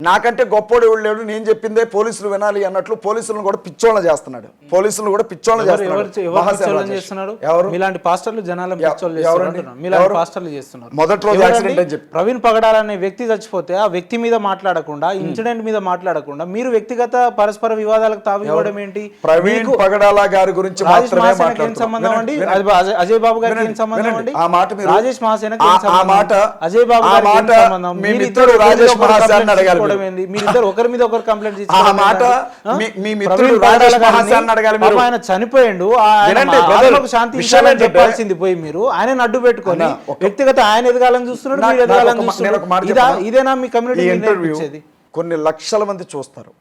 నాకంటే గొప్పోడు ఎవడు లేడు, నేను చెప్పిందే పోలీసులు వినాలి అన్నట్లు పోలీసులను కూడా పిచ్చోళ్ళ చేస్తున్నాడు. పోలీసులను కూడా పిచ్చోళ్ళ చేస్తున్నాడు. మీలాంటి పాస్టర్లు జనాలను పిచ్చోళ్ళు చేస్తున్నారు. మీలాంటి పాస్టర్లు చేస్తున్నారు. మొదటి రోజు యాక్సిడెంట్ అని చెప్పి ప్రవీణ్ పగడాల అనే వ్యక్తి చచ్చిపోతే ఆ వ్యక్తి మీద మాట్లాడకుండా, ఇన్సిడెంట్ మీద మాట్లాడకుండా మీరు వ్యక్తిగత పరస్పర వివాదాలకు తావివ్వడం ఏంటి? ప్రవీణ్ పగడాల గారి గురించి మాత్రమే సంబంధం అండి, అజయ్ బాబు గారికి ఏం సంబంధం అండి? ఆ మాట మీరు రాజేష్ మహాసేన అజయ్ బాబు గారికి సంబంధం? మీ మిత్రుడు రాజేష్ మహాసేన అడగాలి. మీరిద్దరు ఒకరి మీద ఒకరు కంప్లైంట్ ఆయన చనిపోయిండు, శాంతి చెప్పాల్సింది పోయి మీరు ఆయన అడ్డు పెట్టుకొని వ్యక్తిగత ఆయన ఎదగాలని చూస్తున్నాడు, మీరు ఎదగాలని చూస్తున్నారు. ఇదేనా మీ కమ్యూనిటీ ఇంటర్వ్యూ? కొన్ని లక్షల మంది చూస్తారు.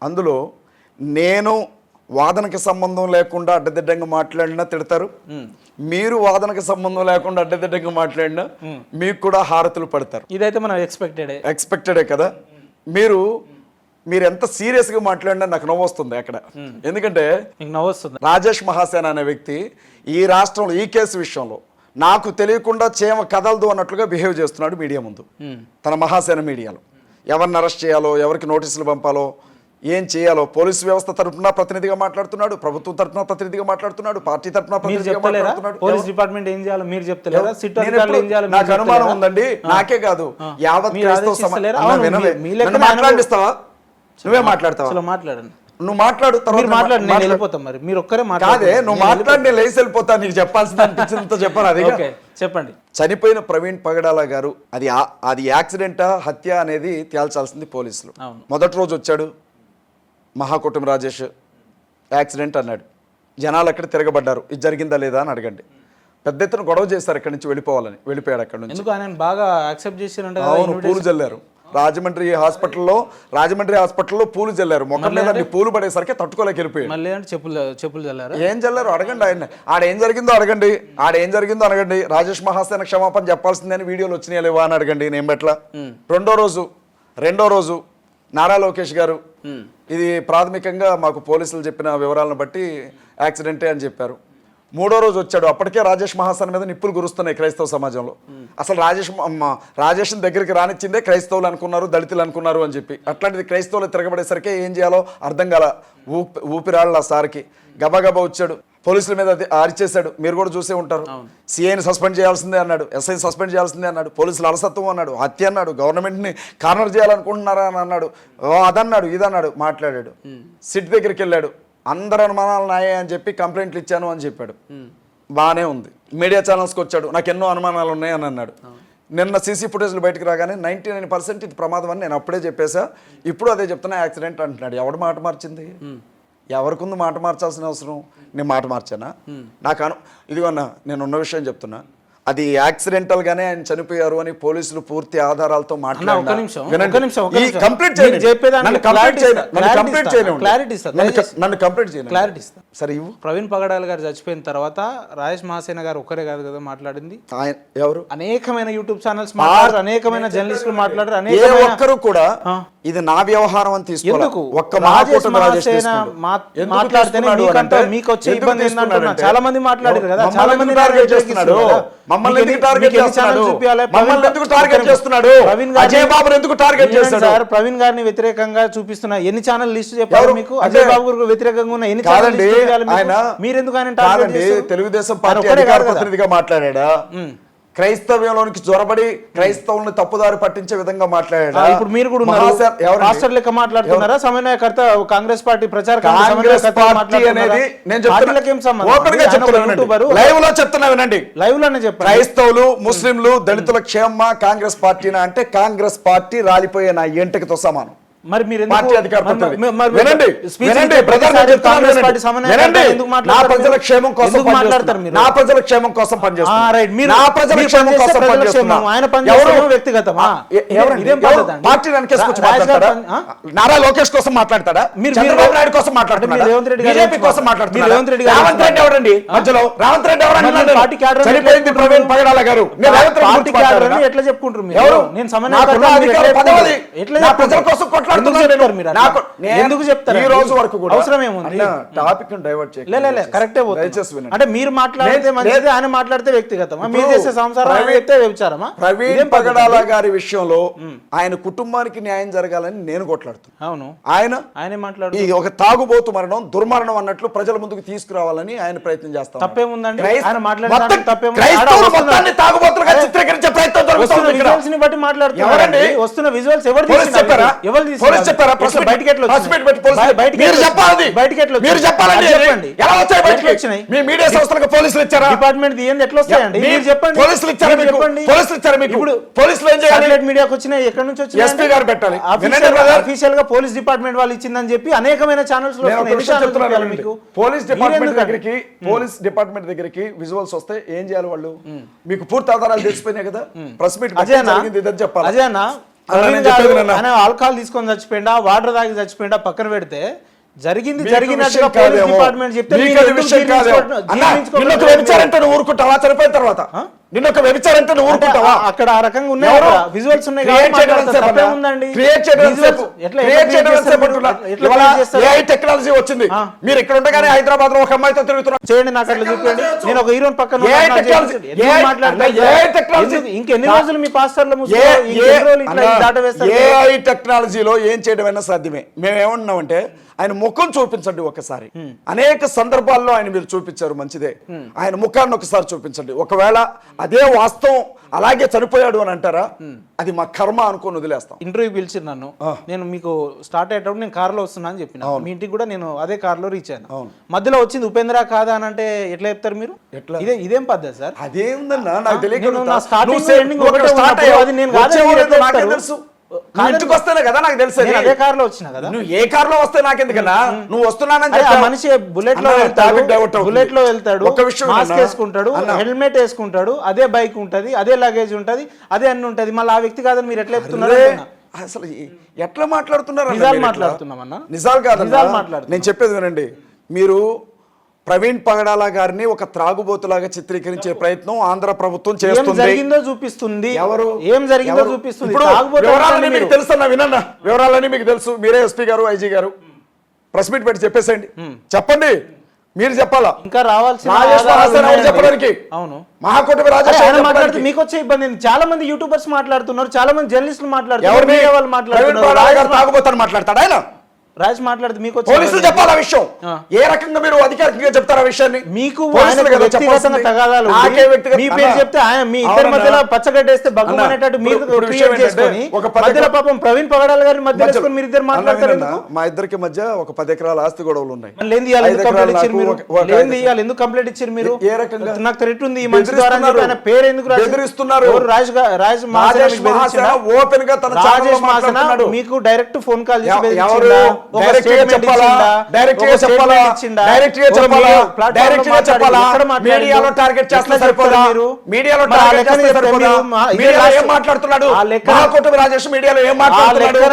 అందులో నేను వాదనకి సంబంధం లేకుండా అడ్డదిడ్డంగా మాట్లాడినా తిడతారు, మీరు వాదనకి సంబంధం లేకుండా అడ్డదిడ్డంగా మాట్లాడినా మీకు కూడా హారతులు పడతారు. ఇదైతే మనం ఎక్స్పెక్టెడే కదా. మీరు ఎంత సీరియస్గా మాట్లాడినా నాకు నవ్వు వస్తుంది అక్కడ. ఎందుకంటే రాజేష్ మహాసేన అనే వ్యక్తి ఈ రాష్ట్రంలో ఈ కేసు విషయంలో నాకు తెలియకుండా చేమ కదలదు అన్నట్లుగా బిహేవ్ చేస్తున్నాడు మీడియా ముందు. తన మహాసేన మీడియాలో ఎవరిని అరెస్ట్ చేయాలో, ఎవరికి నోటీసులు పంపాలో, ఏం చేయాలో పోలీసు వ్యవస్థ తరఫున ప్రతినిధిగా మాట్లాడుతున్నాడు, ప్రభుత్వం తరఫున ప్రతినిధిగా మాట్లాడుతున్నాడు, పార్టీ తరఫున ప్రతినిధిగా మాట్లాడుతున్నాడు. పోలీస్ డిపార్ట్మెంట్ ఏం చేయాలో మీరు చెప్తలేరా? నాకు అనుమానం ఉందండి, నాకే కాదు యావత్ మాట్లాడిస్తావా? నువ్వే మాట్లాడతావా? మాట్లాడండి, నువ్వు మాట్లాడు, మాట్లాడు, నేను వెళ్ళిపోతాం. మరి మీరు ఒక్కరే కాదే, నువ్వు మాట్లాడి నేను లేచి వెళ్ళిపోతా. నీకు చెప్పాల్సింది అనిపించినంత చెప్పాను. అది చెప్పండి. చనిపోయిన ప్రవీణ్ పగడాల గారు అది యాక్సిడెంటా హత్య అనేది తేల్చాల్సింది పోలీసులు. మొదటి రోజు వచ్చాడు మహాకుటుంబ రాజేష్, యాక్సిడెంట్ అన్నాడు. జనాలు అక్కడ తిరగబడ్డారు, ఇది జరిగిందా లేదా అని అడగండి. పెద్ద ఎత్తున గొడవ చేస్తారు ఇక్కడి నుంచి వెళ్ళిపోవాలని. వెళ్ళిపోయాడు అక్కడ నుంచి. బాగా యాక్సెప్ట్ చేసినంటే పూలు జల్లారు. రాజమండ్రి హాస్పిటల్లో పూలు జల్లారు. మొక్కల మీద పూలు పడేసరికి తట్టుకోలేక వెళ్ళిపోయాడు. చెప్పులు జల్లారు. ఏం జల్లారు అడగండి ఆయన. ఆడేం జరిగిందో అడగండి. రాజేష్ మహాసేన క్షమాపణ చెప్పాల్సిందని వీడియోలు వచ్చినాయా లేవా అని అడగండి. నేను బట్ల రెండో రోజు నారా లోకేష్ గారు ఇది ప్రాథమికంగా మాకు పోలీసులు చెప్పిన వివరాలను బట్టి యాక్సిడెంటే అని చెప్పారు. మూడో రోజు వచ్చాడు, అప్పటికే రాజేష్ మహాసేన మీద నిప్పులు గురుస్తున్నాయి క్రైస్తవ సమాజంలో. అసలు రాజేష్ దగ్గరికి రానిచ్చిందే క్రైస్తవులు అనుకున్నారు, దళితులు అనుకున్నారు అని చెప్పి. అట్లాంటిది క్రైస్తవులు తిరగబడేసరికి ఏం చేయాలో అర్థం కాల. ఊపిరాళ్ళ సార్కి గబగబా వచ్చాడు, పోలీసుల మీద అరిచేశాడు. మీరు కూడా చూసే ఉంటారు. సిఐని సస్పెండ్ చేయాల్సిందే అన్నాడు, ఎస్ఐని సస్పెండ్ చేయాల్సిందే అన్నాడు, పోలీసులు అలసత్వం అన్నాడు, హత్య అన్నాడు, గవర్నమెంట్ని కార్నర్ చేయాలనుకుంటున్నారా అని అన్నాడు, అదన్నాడు, ఇదన్నాడు, మాట్లాడాడు. సిట్ దగ్గరికి వెళ్ళాడు, అందరు అనుమానాలు నాయే అని చెప్పి కంప్లైంట్లు ఇచ్చాను అని చెప్పాడు. బాగానే ఉంది. మీడియా ఛానల్స్కి వచ్చాడు, నాకు ఎన్నో అనుమానాలు ఉన్నాయి అని అన్నాడు. నిన్న సీసీ ఫుటేజ్లు బయటకు రాగానే 99% ఇది ప్రమాదం అని నేను అప్పుడే చెప్పేసా, ఇప్పుడు అదే చెప్తున్నా యాక్సిడెంట్ అంటున్నాడు. ఎవడు మాట మార్చింది? ఎవరికుంది మాట మార్చాల్సిన అవసరం? నేను మాట మార్చానా? నాకు ఇదిగోన్నా, నేను ఉన్న విషయం చెప్తున్నా, అది యాక్సిడెంటల్ గానే ఆయన చనిపోయారు అని పోలీసులు పూర్తి ఆధారాలతో సరే. ప్రవీణ్ పగడాల గారు చచ్చిపోయిన తర్వాత రాజేష్ మహాసేన గారు ఒక్కరే కాదు కదా మాట్లాడింది, ఎవరు? అనేకమైన యూట్యూబ్ ఛానల్స్ మాట్లాడారు, అనేకమైన జర్నలిస్టులు మాట్లాడారు. ఏ ఒక్కరు కూడా ఇది నా వ్యవహారం అని తీసుకోవాలి. ఒక్క మహాసేన మాట్లాడితేనే మీకు వచ్చే ఇబ్బంది ఏంటంటున్నా. చాలా మంది మాట్లాడారు కదా, చాలా మంది టార్గెట్ చేస్తున్నాడు. మమ్మల్ని ఎందుకు టార్గెట్ చేస్తున్నాడు? అజయ్ బాబుని ఎందుకు టార్గెట్ చేస్తాడు? ప్రవీణ్ గారిని వ్యతిరేకంగా చూపిస్తున్నా ఎన్ని ఛానల్ లిస్ట్ చెప్పారు మీకు? అజయ్ బాబు వ్యతిరేకంగా ఉన్న ఎన్ని ఛానల్? మీరు ఎందుకు తెలుగుదేశం పార్టీ అధికార ప్రతినిధిగా మాట్లాడా? క్రైస్తవ్యంలోనికి జొరబడి క్రైస్తవుల్ని తప్పుదారి పట్టించే విధంగా మాట్లాడాడు. ఇప్పుడు మీరు కూడా మాస్టర్ లెక్క మాట్లాడుతున్నారా? సమన్వయకర్త కాంగ్రెస్ పార్టీ ప్రచార క్రైస్తవులు, ముస్లింలు, దళితుల క్షేమ కాంగ్రెస్ పార్టీనా అంటే కాంగ్రెస్ పార్టీ రాలిపోయే నా ఎంటకితో సమానం. మరి మీరు నా ప్రజల క్షేమం కోసం నారా లోకేష్ కోసం మాట్లాడతాడా? చంద్రబాబు నాయుడు కోసం మాట్లాడుతున్నాడా? బీజేపీ కోసం మాట్లాడుతున్నాడా? రేవంత్ రెడ్డి ఎవరండి మధ్యలో? రేవంత్ రెడ్డి ఎవరండి? చనిపోయింది ప్రవీణ్ పగడాల గారు. ఎట్లా చెప్పుకుంటారు? ప్రజల కోసం మాట్లాడుతున్నాను ఎందుకు చెప్తారు మీరు అట్లా? ఎందుకు చెప్తారు? ఈ రోజు వరకు కూడా అవసరం ఏముంది? టాపిక్ డైవర్ట్ లే కరెక్టే దయచేసి వినండి. అంటే మీరు మాట్లాడితే మంచిది, ఆయన మాట్లాడితే వ్యక్తిగతమా? మీరు చేసే సంసారం ఆయన చెప్తే వ్యభిచారమా? ప్రవీణ్ పగడాల గారి విషయంలో ఆయన కుటుంబానికి న్యాయం జరగాలని నేను కొట్లాడుతున్నాను. అవును, ఆయనే మాట్లాడు ఈ ఒక తాగుబోతు మరణం దుర్మరణం అన్నట్లు ప్రజల ముందుకు తీసుకురావాలని ఆయన ప్రయత్నం చేస్తాం. తప్పేముందండి? ఆయన మాట్లాడడానికి తప్పేముంది? క్రైస్తవులు మొత్తాన్ని తాగుబోతులుగా చిత్రీకరించే ప్రయత్నం జరుగుతుంది ఇక్కడ. విజువల్స్ ని బట్టి మాట్లాడుతున్నారు. ఎవరండి? వస్తున్న విజువల్స్ ఎవరు పోలీస్ తీసినారు? చెప్పారా? ఎవరు తీసినారు? పోలీస్ చెప్పారా? ఎట్లా బయటికి ఎట్లా ప్రెస్ మీట్ పెట్టి పోలీస్ వచ్చినాయి? బయటికి మీరు ఎట్లా చెప్పాలి. బయటికి ఎట్లా మీరు వచ్చినాయి? చెప్పాలండి. అది చెప్పండి. ఎలా వచ్చాయి బయటికి? ఎట్లా వచ్చినాయి? మీ మీడియా సంస్థలకు పోలీసులు ఇచ్చారా? డిపార్ట్మెంట్ దియండి ఎట్లా వస్తాయండి? మీరు చెప్పండి. పోలీసులు ఇచ్చారా మీకు? చెప్పండి. పోలీసులు ఇచ్చారా మీకు? ఇప్పుడు పోలీసులు ఏం చేయాలి? సాటిలైట్ మీడియాకి వచ్చినాయి, ఎక్కడి నుంచి వచ్చినాయి? ఎస్పీ గారు పెట్టాలి. అఫీషియల్ గా పోలీస్ డిపార్ట్మెంట్ వాళ్ళు ఇచ్చిందని చెప్పి అనేకమైన ఛానల్స్ లో నేను ఒక విషయం చెప్తున్నాను మీకు. పోలీస్ డిపార్ట్మెంట్ దగ్గరికి విజువల్స్ వస్తే ఏం చేయాలి వాళ్ళు? మీకు పూర్తి ఆధారాలు తెలిసిపోయినాయి కదా. ప్రెస్ మీట్ జరిగింది ఇదని చెప్పాలి. అజయనా నేను చెప్పేది వినన్నా? ఆయన ఆల్కహాల్ తీసుకొని చచ్చిపోయిందా, వాటర్ తాగి చచ్చిపోయిందా పక్కన పెడితే జరిగింది మీకు జరిగినట్టుగా విషయం పోలీస్ కాదేమో. డిపార్ట్మెంట్ చెప్తే మీకు మీరు అది ఎందుకు విషయం కాదేమో. అన్నా, నిన్నొక వ్యభిచారంటే నువ్వు ఊరుకుంటావా? చనిపోయిన తర్వాత నిన్నొక వ్యభిచారంటే నువ్వు అంటే ఊరుకుంటావా? అక్కడ ఆ రకంగా ఉన్నాయి, ఎవరు? విజువల్స్ ఉన్నాయి Create కాబట్టి చేయడం మాట్లాడతారు. ఎంతసేపు తప్పేముందండి? అన్నా? Create చేయడం Visuals ఎంతసేపు? ఎట్లా Create చేయడం create ఎంతసేపు చేస్తారు? అంటున్నా? ఎట్లా ఇవాళ create చేస్తారు? AI టెక్నాలజీ వచ్చింది. మీరు ఇక్కడ ఉండగానే హైదరాబాద్ లో ఒక అమ్మాయితో తిరుగుతున్నారు. చేయండి, నాకు అట్లా చూపించండి. నేను ఒక హీరోని పక్కన ఏ టెక్నాలజీ? ఇంకెన్ని రోజులు మీ పాస్టర్ల ఏఐ టెక్నాలజీలో ఏం చేయడమైనా సాధ్యమే. మేము ఏమన్నామంటే ఆయన ముఖం చూపించండి ఒకసారి. అనేక సందర్భాల్లో ఆయన మీరు చూపించారు, మంచిదే. ఆయన ముఖాన్ని ఒకసారి చూపించండి. ఒకవేళ అదే వాస్తవం అలాగే చనిపోయాడు అని అంటారా, అది మా కర్మ అనుకోని వదిలేస్తాం. ఇంటర్వ్యూ పిలిచి నన్ను, నేను మీకు స్టార్ట్ అయ్యేటప్పుడు నేను కార్లో వస్తున్నా అని చెప్పిన. మీ ఇంటికి కూడా నేను అదే కార్లో రీచ్ అయ్యాను. మధ్యలో వచ్చింది ఉపేంద్ర కాదా అని అంటే ఎట్లా చెప్తారు మీరు? ఎట్లా? ఇదేం పద్ధతి సార్? అదేందన్నా నాకు తెలియదు. నా స్టార్టింగ్ ఎండింగ్ ఒకటే ఉన్నప్పుడు అది నేను కాదని తెలుసు. ఇంటికి వస్తేనే కదా నాకు తెలుసు. నేను అదే కార్లో వచ్చినా కదా. నువ్వు ఏ కార్లో వస్తే నాకెందుకన్నా? నువ్వు వస్తున్నానని ఆ మనిషి బుల్లెట్ లో వెళ్తాడు, ఒక విషయం మాస్క్ వేసుకుంటాడు, హెల్మెట్ వేసుకుంటాడు, అదే బైక్ ఉంటది, అదే లగేజ్ ఉంటది, అదే అన్ని ఉంటది. మళ్ళీ ఆ వ్యక్తి కాదని మీరు ఎట్లా చెప్తున్నారు? అసలు ఎట్లా మాట్లాడుతున్నారు? నిజాలు మాట్లాడుతున్నామన్నా. నిజాలు కాదు, నేను చెప్పేది వినండి. మీరు ప్రవీణ్ పగడాల గారిని ఒక త్రాగుబోతులాగా చిత్రీకరించే ప్రయత్నం ఆంధ్ర ప్రభుత్వం చేస్తుంది. జరిగిందో చూపిస్తుంది. ఎవరు ఏం జరిగిందో చూపిస్తుంది. వివరాలని మీకు తెలుసు అన్న, వినన్నా, వివరాలని మీకు తెలుసు. మీరే ఎస్పీ గారు, ఐజీ గారు ప్రెస్ మీట్ పెట్టి చెప్పేసేయండి. చెప్పండి, మీరు చెప్పాలా? ఇంకా రావాల్సిన చెప్పడానికి. అవును, మహాకూటమి రాజేష్ మీకు వచ్చే ఇబ్బంది. చాలా మంది యూట్యూబర్స్ మాట్లాడుతున్నారు, చాలా మంది జర్నలిస్టులు మాట్లాడుతున్నారు. తాగుబోతాను మాట్లాడతాడు ఆయన. రాజ్ మాట్లాడితే మీకు పోలీసులు చెప్పాలా విషయం? ఏ రకంగా మీరు అధికారికంగా చెప్తారా విషయాన్ని? మీకు వ్యక్తిగతంగా తగాదాలు మీ పేరు చెప్తే ఆయన మీ ఇద్దరి మధ్యలో పచ్చగడ్డేస్తే బగ్గు అనేటట్టు మీరు క్రియేట్ చేసుకొని మధ్యలో పాపం ప్రవీణ్ పగడాల గారిని మధ్యలో వేసుకొని మీరు ఇద్దరు మాట్లాడతారు. మా ఇద్దరికి మధ్య ఒక 10 ఎకరాల ఆస్తి గొడవలు ఉన్నాయి. ఎందుకు కంప్లైంట్ ఇచ్చారు మీరు? ఏ రకంగా? నాకు థ్రెట్ ఉంది, ఈ మనిషి ద్వారా ఆయన పేరు ఎందుకు బెదిరిస్తున్నారు? రాజ్ ఓపెన్ గా తన రాజేష్ మాసన మీకు డైరెక్ట్ ఫోన్ కాల్ చేసి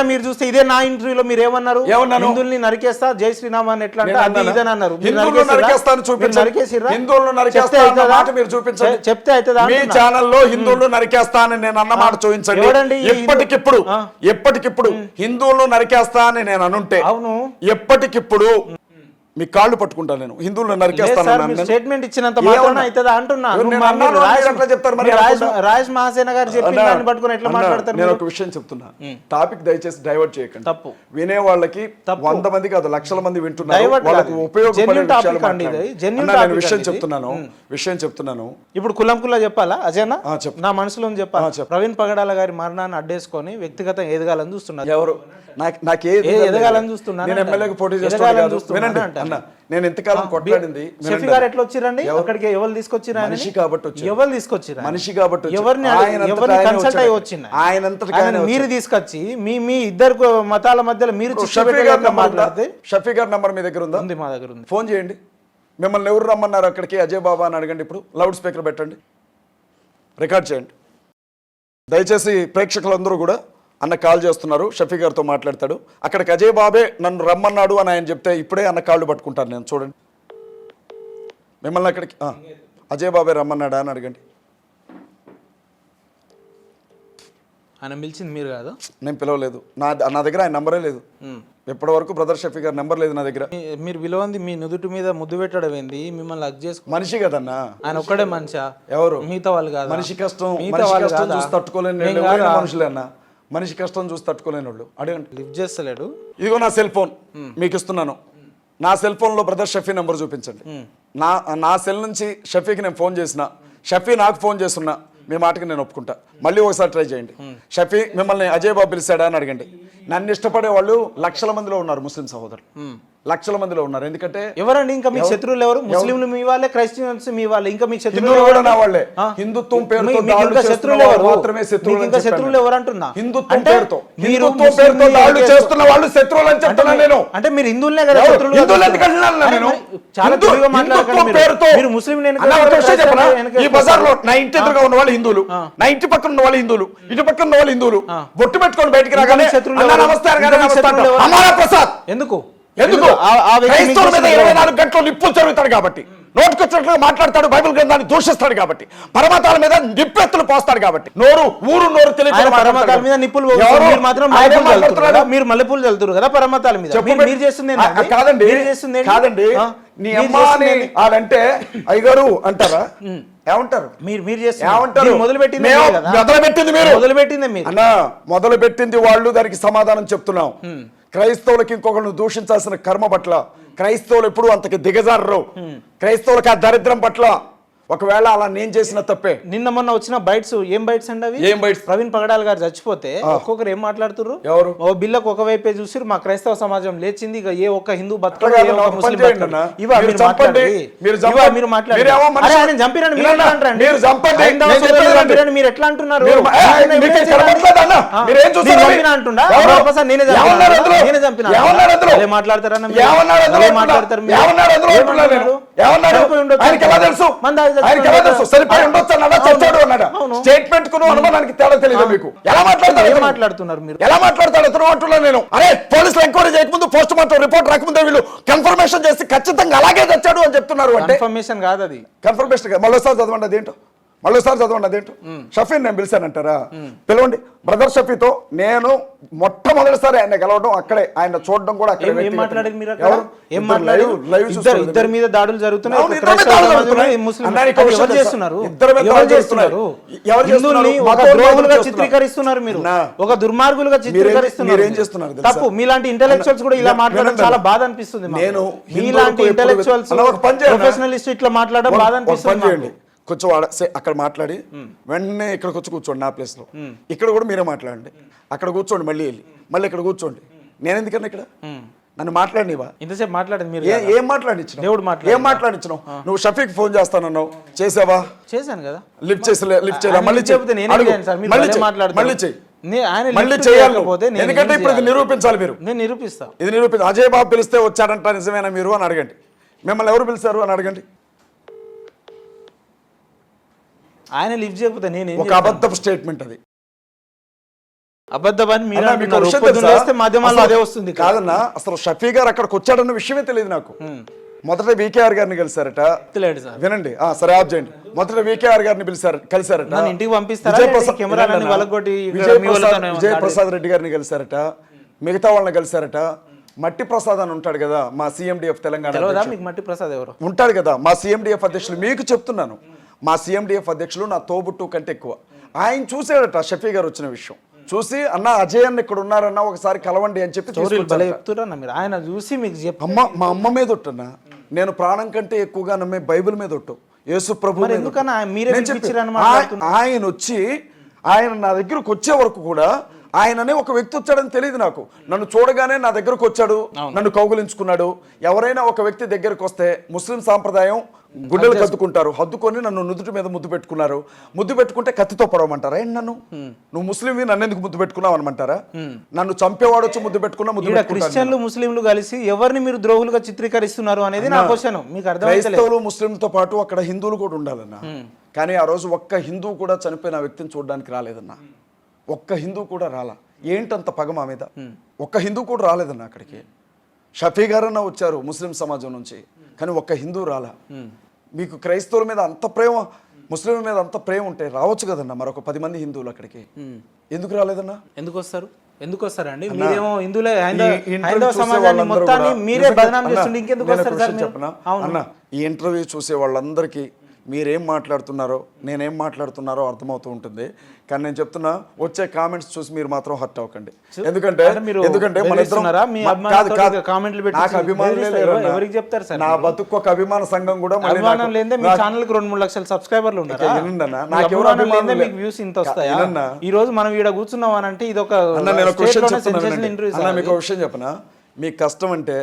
మీరు చూస్తే ఇదే నా ఇంటర్వ్యూలో మీరు ఏమన్నారు? హిందువుల్ని నరికేస్తా, జై శ్రీరామ్ అని ఎట్లా అంటే అది ఇదని అన్నారు. చెప్తే అయితే మీ ఛానల్లో హిందువులు నరికేస్తా అని నేను అన్నమాట చూపించండి. ఎప్పటికిప్పుడు హిందువులను నరికేస్తా అని నేను అనుంటే అవును, ఎప్పటికిప్పుడు మీ కాళ్ళు పట్టుకుంటాను. నేను హిందువులను నరికేస్తాను స్టేట్మెంట్ ఇచ్చినంత మాత్రాన అవుతుందా అంటున్నా. రాజ్ మహాసేన గారు చెప్పిన దాన్ని పట్టుకొని ఎట్లా మాట్లాడతారు? నేను ఒక విషయం చెప్తున్నా, టాపిక్ దయచేసి డైవర్ట్ చేయకండి. తప్పు వినే వాళ్ళకి 100 మంది కాదు, లక్షల మంది వింటున్నారు, వాళ్ళకి ఉపయోగపడే విషయం చెప్తున్నాను. ఇప్పుడు కులంకుల్లా చెప్పాలా అజయనా? నా మనసులో చెప్పాలి. ప్రవీణ్ పగడాల గారి మరణాన్ని అడ్డేసుకొని వ్యక్తిగతంగా ఎదగాలని చూస్తున్నారు. ఎవరు? ఎదగాలని చూస్తున్నా. నేను ఎమ్మెల్యేకి పోటీ చేస్తాను. వినండి అన్న, నేను ఎంతకాలం కొట్లాడింది. షఫీ గారు ఎట్లా వచ్చిరండి అక్కడికి? ఎవరు తీసుకొచ్చిరా? మనిషి కాబట్టి ఎవరు తీసుకొచ్చిరా? మనిషి కాబట్టి ఎవరిని కన్సల్ట్ అయ్యి వచ్చింది ఆయన. మీరు తీసుకొచ్చి మీ ఇద్దరు మతాల మధ్యలో మీరు మాట్లాడితే. షఫీ గారి నంబర్ మీ దగ్గర ఉందా? ఉంది, మా దగ్గర ఉంది. ఫోన్ చేయండి. మిమ్మల్ని ఎవరు రమ్మన్నారు అక్కడికి? అజయ్ బాబా అని అడగండి. ఇప్పుడు లౌడ్ స్పీకర్ పెట్టండి, రికార్డ్ చేయండి. దయచేసి ప్రేక్షకులందరూ కూడా అన్న కాల్ చేస్తున్నారు, షఫీ గారితో మాట్లాడతాడు. అక్కడికి అజయ్ బాబే నన్ను రమ్మన్నాడు అని ఆయన చెప్తే ఇప్పుడే అన్న కాళ్ళు పట్టుకుంటాను నేను. చూడండి, మిమ్మల్ని అక్కడికి అజయ్ బాబే రమ్మన్నాడా అని అడగండి. ఆయన పిలిచింది మీరు కాదు. నేను పిలవలేదు. నా దగ్గర ఆయన నంబరే లేదు. ఇప్పటి వరకు బ్రదర్ షఫీ గారి నెంబర్ లేదు నా దగ్గర. మీరు విలువంది మీ నుదుటి మీద ముద్దు పెట్టడం ఏంది? మిమ్మల్ని హక్ చేసుకో. మనిషి కదన్నా ఆయన ఒక్కడే మనిషా? ఎవరు? మిగతా వాళ్ళు కాదు. మనిషి కష్టం చూసి తట్టుకోలేని మనుషులే అన్న. మనిషి కష్టం చూసి తట్టుకోలేని వాళ్ళు అడగండి. లిఫ్ట్ చేస్తలేడు. ఇదిగో నా సెల్ ఫోన్ మీకు ఇస్తున్నాను. నా సెల్ ఫోన్లో బ్రదర్ షఫీ నెంబర్ చూపించండి. నా సెల్ నుంచి షఫీకి నేను ఫోన్ చేసిన, షఫీ నాకు ఫోన్ చేస్తున్నా, మీ మాటకి నేను ఒప్పుకుంటా. మళ్ళీ ఒకసారి ట్రై చేయండి. షఫీ మిమ్మల్ని అజయ్ బాబు పిలిచాడా అని అడగండి. నన్ను ఇష్టపడే వాళ్ళు లక్షల మందిలో ఉన్నారు, ముస్లిం సహోదరులు లక్షల మందిలో ఉన్నారు. ఎందుకంటే ఎవరండి ఇంకా మీ శత్రువులు ఎవరు? ముస్లింలు మీ వాళ్ళే, క్రైస్టియన్స్ మీ వాళ్ళే, ఇంకా మీ శత్రువులు కూడా నా వాళ్ళే. హిందుత్వం పేరుతో శత్రువులు ఎవరు? మాత్రమే శత్రువులు ఎవరు అంటున్నా? హిందుత్వం పేరుతో దాడులు చేస్తున్న వాళ్ళు శత్రువులు అని చెప్తున్నా నేను. అంటే మీరు హిందువులనే కదా శత్రువులు? హిందువులు ఎందుకు అంటున్నాను నేను? చాలా తెలుగుగా మాట్లాడకండి మీరు. ముస్లిం ఈ బజార్ లో నా ఇంటి ఎదురుగా ఉన్న వాళ్ళు హిందువులు, నా ఇంటి పక్కన ఉన్న వాళ్ళు హిందువులు, ఇటు పక్కన ఉన్న వాళ్ళు హిందువులు. బొట్టు పెట్టుకొని బయటికి రాగానే అన్నారా ప్రసాద్ ఎందుకు క్రైస్తవుల మీద 24 గంటలు నిప్పులు జరుగుతాడు కాబట్టి, నోటికొచ్చినట్లుగా మాట్లాడతాడు, బైబిల్ గ్రంథాన్ని దూషిస్తాడు కాబట్టి, పరమతాల మీద నిప్పెత్తులు పోస్తాడు కాబట్టి, నోరు తెలియదు. పరమతాల మీద నిప్పులు మీరు మల్లెపూలు చల్లుతారు కదా పరమతాల మీద. మీరు చేస్తుంది కాదండి. నీ అమ్మాని వాళ్ళంటే అయ్యగారు అంటారా? ఏమంటారు? మీరు చేస్తారు. మొదలుపెట్టింది మీరు అన్నా, మొదలుపెట్టింది వాళ్ళు. దానికి సమాధానం చెప్తున్నాం. క్రైస్తవులకి ఇంకొకరిని దూషించాల్సిన కర్మ పట్ల క్రైస్తవులు ఎప్పుడు అంతకి దిగజారరు. క్రైస్తవులకి ఆ దరిద్రం పట్ల ఒకవేళ అలా నేను చేసిన తప్పే. నిన్న మొన్న వచ్చిన బైట్స్ ఏం బైట్స్ అండి అవి? ఏం బైట్స్? ప్రవీణ్ పగడాల్ గారు చచ్చిపోతే ఒక్కొక్కరు ఏం మాట్లాడుతున్నారు? ఎవరు? ఓ బిల్లకు ఒకవైపే చూసి మా క్రైస్తవ సమాజం లేచింది, ఇక ఏ ఒక్క హిందూ బతకడు, మీరు ఎట్లా అంటున్నారు? స్టేట్మెంట్ కు అనుమానానికి తేడా తెలియదు మీకు. ఎలా మాట్లాడుతున్నారు మీరు? ఎలా మాట్లాడతాడు అంటున్నాను నేను. అరే పోలీసులు ఎంక్వైరీ చేయకముందు, పోస్ట్ మార్టం రిపోర్ట్ రాకముందే వీళ్ళు కన్ఫర్మేషన్ చేసి ఖచ్చితంగా అలాగే తెచ్చాడు అని చెప్తున్నారు. అంటే కన్ఫర్మేషన్ కాదు అది. కన్ఫర్మేషన్ కాదు. మళ్ళీసారి చదవండి అదేంటో. అదేంటో. షఫీని నేను పిలిచానంటారా? పిలవండి. బ్రదర్ షఫీతో నేను మొట్టమొదటిసారి ఆయన కలవడం అక్కడే, ఆయన చూడడం కూడా అక్కడే. ఇద్దరి మీద దాడులు జరుగుతున్నాయి. చిత్రీకరిస్తున్నారు మీరు, ఒక దుర్మార్గులుగా చిత్రీకరిస్తున్నారు. ఏం చేస్తున్నారు తప్పు. మీలాంటి ఇంటెలెక్చువల్స్ కూడా ఇలా మాట్లాడడం చాలా బాధ అనిపిస్తుంది. నేను మీలాంటి ఇంటెలెక్చువల్స్ ప్రొఫెషనలిస్ట్ ఇట్లా మాట్లాడడం బాధ అనిపిస్తుంది. కొంచెం అక్కడ మాట్లాడి వెంటనే ఇక్కడికి వచ్చి కూర్చోండి నా ప్లేస్లో. ఇక్కడ కూడా మీరే మాట్లాడండి. అక్కడ కూర్చోండి, మళ్ళీ ఇక్కడ కూర్చోండి. నేను ఎందుకన్నా ఇక్కడ? నన్ను మాట్లాడినివా? ఇంతసేపు మాట్లాడింది మీరు. ఏం మాట్లాడించిన? ఏం మాట్లాడించినావు? నువ్వు షఫీక్ ఫోన్ చేస్తానన్నావు, చేసావా? చేశాను కదా. లిఫ్ట్ చేయలే. మళ్ళీ చేయాలి. ఎందుకంటే ఇప్పుడు ఇది నిరూపించాలి మీరు. నేను నిరూపిస్తా. ఇది అజయ్ బాబు పిలిస్తే వచ్చాడంట, నిజమేనా మీరు అని అడగండి. మిమ్మల్ని ఎవరు పిలిచారు అని అడగండి. ఆయన లిఫ్ట్ చేయకపోతే నేను ఒక అబద్ధపు స్టేట్మెంట్ అది. అబద్ధమని మీరు మాధ్యమాల్లో అదే వస్తుంది కాదన్నా. అసలు షఫీ గారు అక్కడికి వచ్చాడన్న విషయమే తెలియదు నాకు. మొదట వికేఆర్ గారిని కలిసారట. వినండి, సరే ఆఫ్ చేయండి. మొదట వికేఆర్ గారిని కలిసారట. ఇంటికి పంపిస్తారా? విజయప్రసాద్ రెడ్డి గారిని కలిసారట. మిగతా వాళ్ళని కలిసారట. మట్టి ప్రసాద్ అని ఉంటాడు కదా, మా సిఎండిఎఫ్ తెలంగాణ మట్టి ప్రసాద్ ఎవరు ఉంటాడు కదా, మా సిఎండిఎఫ్ అధ్యక్షులు. మీకు చెప్తున్నాను, మా సిఎండిఎఫ్ అధ్యక్షులు నా తోబుట్టు కంటే ఎక్కువ. ఆయన చూసాడట షఫీ గారు వచ్చిన విషయం చూసి, అన్న అజయ్ అన్న ఇక్కడ ఉన్నారన్న, ఒకసారి కలవండి అని చెప్పి ఆయన చూసి మీకు మా అమ్మ మీద ఒట్టన్నా. నేను ప్రాణం కంటే ఎక్కువగా నమ్మే బైబిల్ మీద ఒట్టు, యేసు ప్రభు. ఆయన వచ్చి ఆయన నా దగ్గరకు వచ్చే వరకు కూడా ఆయననే ఒక వ్యక్తి వచ్చాడని తెలియదు నాకు. నన్ను చూడగానే నా దగ్గరకు వచ్చాడు, నన్ను కౌగులించుకున్నాడు. ఎవరైనా ఒక వ్యక్తి దగ్గరకు వస్తే ముస్లిం సాంప్రదాయం గుడ్డలు కద్దుకుంటారు, హద్దుకొని నన్ను నుదుటి మీద ముద్దు పెట్టుకున్నారు. ముద్దు పెట్టుకుంటే కత్తితో పొడవమంటారా? నన్ను నువ్వు ముస్లింవి, నన్ను ఎందుకు ముద్దు పెట్టుకున్నావు అనమంటారా? నన్ను చంపేవాడు వచ్చి ముద్దు పెట్టుకున్నా ముద్దు. క్రిస్టియన్లు ముస్లింలు కలిసి ఎవరిని మీరు ద్రోహులుగా చిత్రీకరిస్తున్నారు అనేది నా క్వశ్చన్. మీకు అర్థం క్రైస్తవులు ముస్లింలతో పాటు అక్కడ హిందువులు కూడా ఉండాలన్నా. కానీ ఆ రోజు ఒక్క హిందువు కూడా చనిపోయిన వ్యక్తిని చూడడానికి రాలేదన్నా. ఒక్క హిందూ కూడా రాలా. ఏంటంత పగ మా మీద? ఒక్క హిందూ కూడా రాలేదన్న అక్కడికి. షఫీ గారన్నా వచ్చారు ముస్లిం సమాజం నుంచి, కానీ ఒక్క హిందూ రాలా. మీకు క్రైస్తవుల మీద అంత ప్రేమ ముస్లింల మీద అంత ప్రేమ ఉంటే రావచ్చు కదన్నా మరొక 10 మంది హిందువులు అక్కడికి, ఎందుకు రాలేదన్నా? ఎందుకు వస్తారండి? మీరేమో హిందువులే హైందవ సమాజాన్ని మొత్తాన్ని మీరే బదనాం చేస్తుంటే ఇంకెందుకు వస్తారు సార్? చెప్పనా అన్న, ఈ ఇంటర్వ్యూ చూసే వాళ్ళందరికీ మీరేం మాట్లాడుతున్నారో నేనేం మాట్లాడుతున్నారో అర్థమవుతూ ఉంటుంది. కానీ నేను చెప్తున్నా, వచ్చే కామెంట్స్ చూసి మీరు మాత్రం హర్ట్ అవ్వకండి. ఎందుకంటే మన ఇద్దరం నాకు అభిమానులే లేరు. ఎవరికి చెప్తారు సార్? నా బతుకు ఒక అభిమాన సంఘం కూడా అభిమానం లేదే మీ ఛానల్ కి 2-3 లక్షల సబ్స్క్రైబర్లు ఉన్నారా? నాకు ఎవరు అభిమానులు మీకు వ్యూస్ ఇంత వస్తాయా? ఈ రోజు మనం ఈడ కూర్చున్నాం అని అంటే ఇది ఒక నేను మీకు ఒక విషయం చెప్పనా, మీకు కష్టం అంటే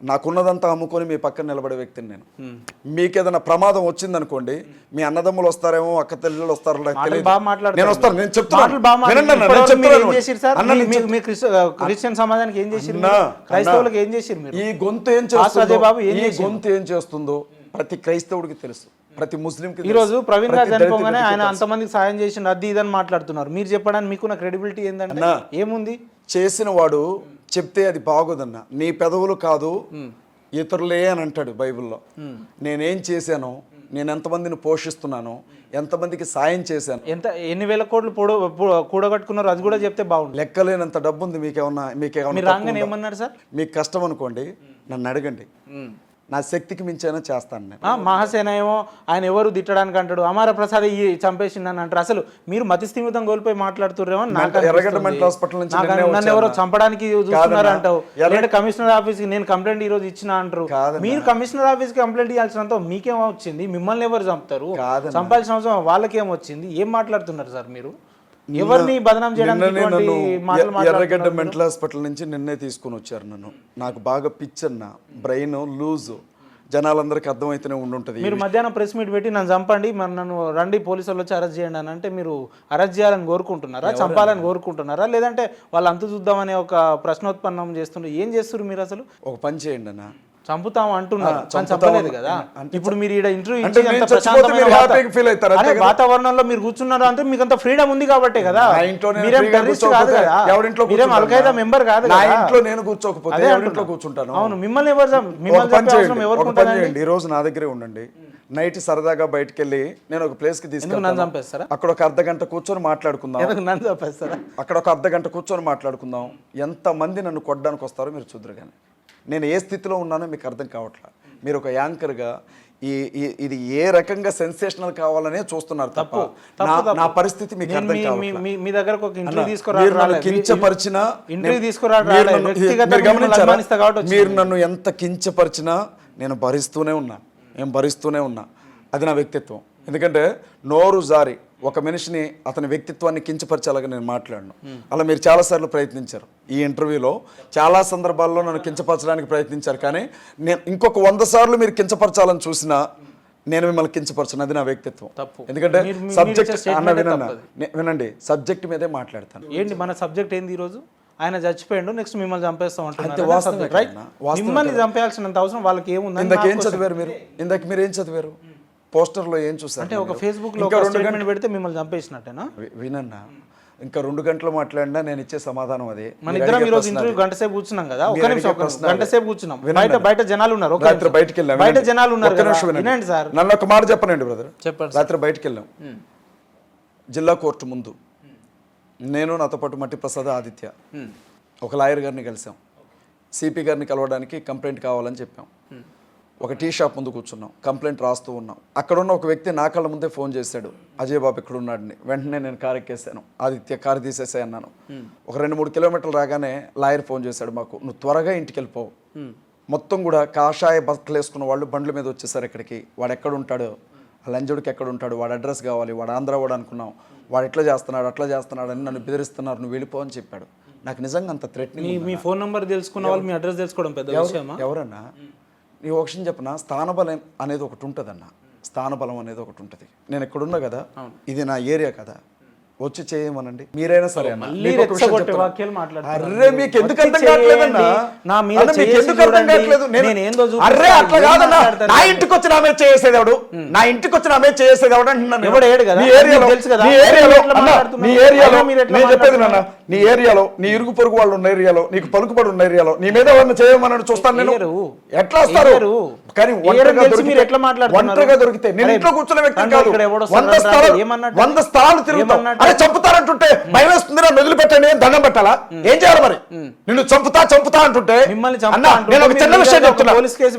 నాకున్నదంతా అమ్ముకొని మీ పక్కన నిలబడే వ్యక్తిని నేను. మీకు ఏదైనా ప్రమాదం వచ్చిందనుకోండి, మీ అన్నదమ్ములు వస్తారేమో, అక్క తల్లిలు వస్తారో నేను వస్తాను. నేను చెప్తాను, క్రిస్టియన్ సమాజానికి ఏం చేసిరు, క్రైస్తవులకు ఏం చేసిరు? ఈ గొంతు ఏం చేస్తుందో ప్రతి క్రైస్తవుడికి తెలుసు, ప్రతి ముస్లింకి. ఈ రోజు ప్రవీణ్ రాజ్ చనిపోగానే ఆయన అంతమందికి సాయం చేసిన అది ఇదని మాట్లాడుతున్నారు. మీరు చెప్పడానికి మీకున్న క్రెడిబిలిటీ ఏంటంటే ఏముంది? చేసిన వాడు చెప్తే అది బాగోదన్న, నీ పెదవులు కాదు ఇతరులే అని అంటాడు బైబిల్లో. నేనేం చేశాను, నేను ఎంతమందిని పోషిస్తున్నాను, ఎంతమందికి సాయం చేశాను, ఎన్ని వేల కోట్లు కూడగట్టుకున్నారు అది కూడా చెప్తే బాగుంది. లెక్కలేనంత డబ్బు ఉంది. మీకేమన్నా రాగానే ఏమన్నారు సార్? మీకు కష్టం అనుకోండి, నన్ను అడగండి, నా శక్తికి మించైనా చేస్తాను నేను. మహాసేన ఏమో ఆయన ఎవరు తిట్టడానికి అంటాడు, అమర ప్రసాద్ చంపేసిందని అంటారు. అసలు మీరు మతిస్థిమితం కోల్పోయి మాట్లాడుతున్నారేమో. ఎర్రగడ్డ మెంటల్ హాస్పిటల్ నుంచి నన్ను ఎవరో చంపడానికి చూస్తున్నారు అంటావు. లేదంటే కమిషనర్ ఆఫీస్ కి నేను కంప్లైంట్ ఈ రోజు ఇచ్చిన అంటారు. మీరు కమిషనర్ ఆఫీస్ కి కంప్లైంట్ ఇవ్వాల్సినంత మీకేం వచ్చింది? మిమ్మల్ని ఎవరు చంపుతారు? చంపాల్సిన అవసరం వాళ్ళకేం వచ్చింది? ఏం మాట్లాడుతున్నారు సార్ మీరు? ఎవరిని బదనాం చేయడానికి? ఎర్రగడ్డ మెంటల్ హాస్పిటల్ నుంచి నిన్నే తీసుకుని వచ్చారు నన్ను. నాకు బాగా పిచ్చన్న, బ్రెయిన్ లూజ్, జనాలందరికీ అర్థమైతేనే ఉండుంటది. మీరు మధ్యాహ్నం ప్రెస్ మీట్ పెట్టి నన్ను చంపండి, మరి నన్ను రండి పోలీసులు వచ్చి అరెస్ట్ చేయండి అని అంటే మీరు అరెస్ట్ చేయాలని కోరుకుంటున్నారా, చంపాలని కోరుకుంటున్నారా, లేదంటే వాళ్ళు అంతు చూద్దామనే ఒక ప్రశ్నోత్పన్నం చేస్తున్నారు? ఏం చేస్తున్నారు మీరు అసలు? ఒక పని చేయండి అన్న, చంపుతాం అంటున్నారు, చంపలేదు కదా. ఇప్పుడు మీరు ఈడ ఇంటర్వ్యూ వాతావరణంలో మీరు కూర్చున్నారు అంటే మీకు అంత ఫ్రీడమ్ ఉంది కాబట్టే కదా. మీరేం టెర్రరిస్ట్ కాదు కదా, మీరేం అల్ఖైదా మెంబర్ కాదు కదా. ఇంట్లో నేను కూర్చోకపోతే ఇంట్లో కూర్చుంటాను. అవును, మిమ్మల్ని ఎవరు? ఈ రోజు నా దగ్గరే ఉండండి. నైట్ సరదాగా బయటకు వెళ్ళి నేను ఒక ప్లేస్ కి తీసుకెళ్తాను. చంపేస్తారా? అక్కడ ఒక అర్ధగంట కూర్చొని మాట్లాడుకుందాం. నన్ను చంపేస్తారా? అక్కడ ఒక అర్ధగంట కూర్చొని మాట్లాడుకుందాం. ఎంత మంది నన్ను కొట్టడానికి వస్తారో మీరు చూద్దరు. కానీ నేను ఏ స్థితిలో ఉన్నానో మీకు అర్థం కావట్లా. మీరు ఒక యాంకర్గా ఇది ఏ రకంగా సెన్సేషనల్ కావాలనే చూస్తున్నారు తప్ప నా పరిస్థితి మీకు అర్థం కావట్లా. మీ దగ్గరకు ఒక ఇంటర్వ్యూ మీరు నన్ను ఎంత కించపరిచినా నేను భరిస్తూనే ఉన్నా. అది నా వ్యక్తిత్వం. ఎందుకంటే నోరు జారి ఒక మనిషిని అతని వ్యక్తిత్వాన్ని కించపరిచేలాగా నేను మాట్లాడను. అలా మీరు చాలాసార్లు ప్రయత్నించారు. ఈ ఇంటర్వ్యూలో చాలా సందర్భాల్లో నన్ను కించపరచడానికి ప్రయత్నించారు. కానీ నేను ఇంకొక 100 సార్లు మీరు కించపరచాలని చూసినా నేను మిమ్మల్ని కించపరచను. అది నా వ్యక్తిత్వం. ఎందుకంటే సబ్జెక్ట్ వినండి, సబ్జెక్ట్ మీదే మాట్లాడతాను. ఏంటి మన సబ్జెక్ట్ ఏంది? ఈరోజు ఆయన చచ్చిపోయాడు, నెక్స్ట్ మిమ్మల్ని చంపేస్తాం అంటున్నారు. మిమ్మల్ని చంపేయాల్సినంత అవసరం వాళ్ళకి ఏముంది? ఇందాకేం చదివారు మీరు? మీరు ఏం చదివారు? పోస్టర్లో ఏం చూసారు? అంటే ఒక ఫేస్బుక్ లో స్టేట్మెంట్ పెడితే మిమ్మల్ని చంపేసినట్టేనా? వినన్నా, ఇంకా 2 గంటలు మాట్లాడినా నేను ఇచ్చే సమాధానం అదే. మన ఇద్దరం ఈ రోజు ఇంటర్వ్యూ గంట సేపు కూర్చున్నాం కదా, ఒక నిమిషం గంట సేపు కూర్చున్నాం. బయట జనాలు ఉన్నారు, బయటకు వెళ్ళాం. బయట జనాలు ఉన్నారు. వినండి సార్, నన్ను ఒక మాట చెప్పనండి బ్రదర్. చెప్పండి. రాత్రి బయటకు వెళ్ళాం, జిల్లా కోర్టు ముందు నేను, నాతో పాటు మట్టి ప్రసాద్, ఆదిత్య, ఒక లాయర్ గారిని కలిసాం. సిపి గారిని కలవడానికి కంప్లైంట్ కావాలని చెప్పాం. ఒక టీ షాప్ ముందు కూర్చున్నాం, కంప్లైంట్ రాస్తూ ఉన్నాం. అక్కడున్న ఒక వ్యక్తి నా కళ్ళ ముందే ఫోన్ చేశాడు, అజయ్ బాబు ఇక్కడ ఉన్నాడని. వెంటనే నేను కారు ఎక్కేసాను. ఆదిత్య కారు తీసేసాయి అన్నాను. ఒక 2-3 కిలోమీటర్లు రాగానే లాయర్ ఫోన్ చేశాడు మాకు, నువ్వు త్వరగా ఇంటికి వెళ్ళిపో. మొత్తం కూడా కాషాయ బట్టలు వేసుకున్న వాళ్ళు బండ్ల మీద వచ్చేసారు ఇక్కడికి. వాడు ఎక్కడ ఉంటాడు, ఆ లంజుడికి ఎక్కడ ఉంటాడు, వాడు అడ్రస్ కావాలి, వాడు ఆంధ్ర వాడు అనుకున్నాం, వాడు ఎట్లా చేస్తున్నాడు అట్లా చేస్తున్నాడు అని నన్ను బెదిరిస్తున్నారు, నువ్వు వెళ్ళిపో అని చెప్పాడు. నాకు నిజంగా అంత థ్రెట్నింగ్. మీ ఫోన్ నెంబర్ తెలుసుకున్న వాళ్ళు మీ అడ్రస్ తెలుసుకోవడం పెద్ద విషయమా? ఎవరన్నా? నీ ఒక విషయం చెప్పనా, స్థానబలం అనేది ఒకటి ఉంటుందన్న. స్థానబలం అనేది ఒకటి ఉంటుంది. నేను ఎక్కడున్నా కదా, ఇది నా ఏరియా కదా, వచ్చి చేయమనండి మీరైనా సరే. అర్రే మీకు ఎందుకు అర్థం కావట్లేదన్నా? నా ఇంటికి వచ్చి నా మీద చేసేది ఎవడు? నా ఇంటికి వచ్చి నా మీద చేసేది ఎవడు అంటున్నాను. నీ ఏరియాలో నీ ఇరుగు పొరుగు వాళ్ళు ఉన్న ఏరియాలో నీకు పలుకుబడి ఉన్న ఏరియాలో నీ మీద ఎవరిని చేయమని చూస్తాను నేను. ఎట్లా వస్తారు? కానీ ఒంటరిగా దొరికితే నేను ఇంట్లో కూర్చున్న వ్యక్తి కాదు. 100 స్థలాలు తిరుగుతాం. అరే చంపుతారంటుంటే భయం వేస్తుంది, నన్ను వదిలిపెట్టండి, నేను దండం పెట్టాలా? ఏం చేయాలి మరి? నిన్ను చంపుతా అంటుంటే నేను ఒక చిన్న విషయం చెప్తున్నా,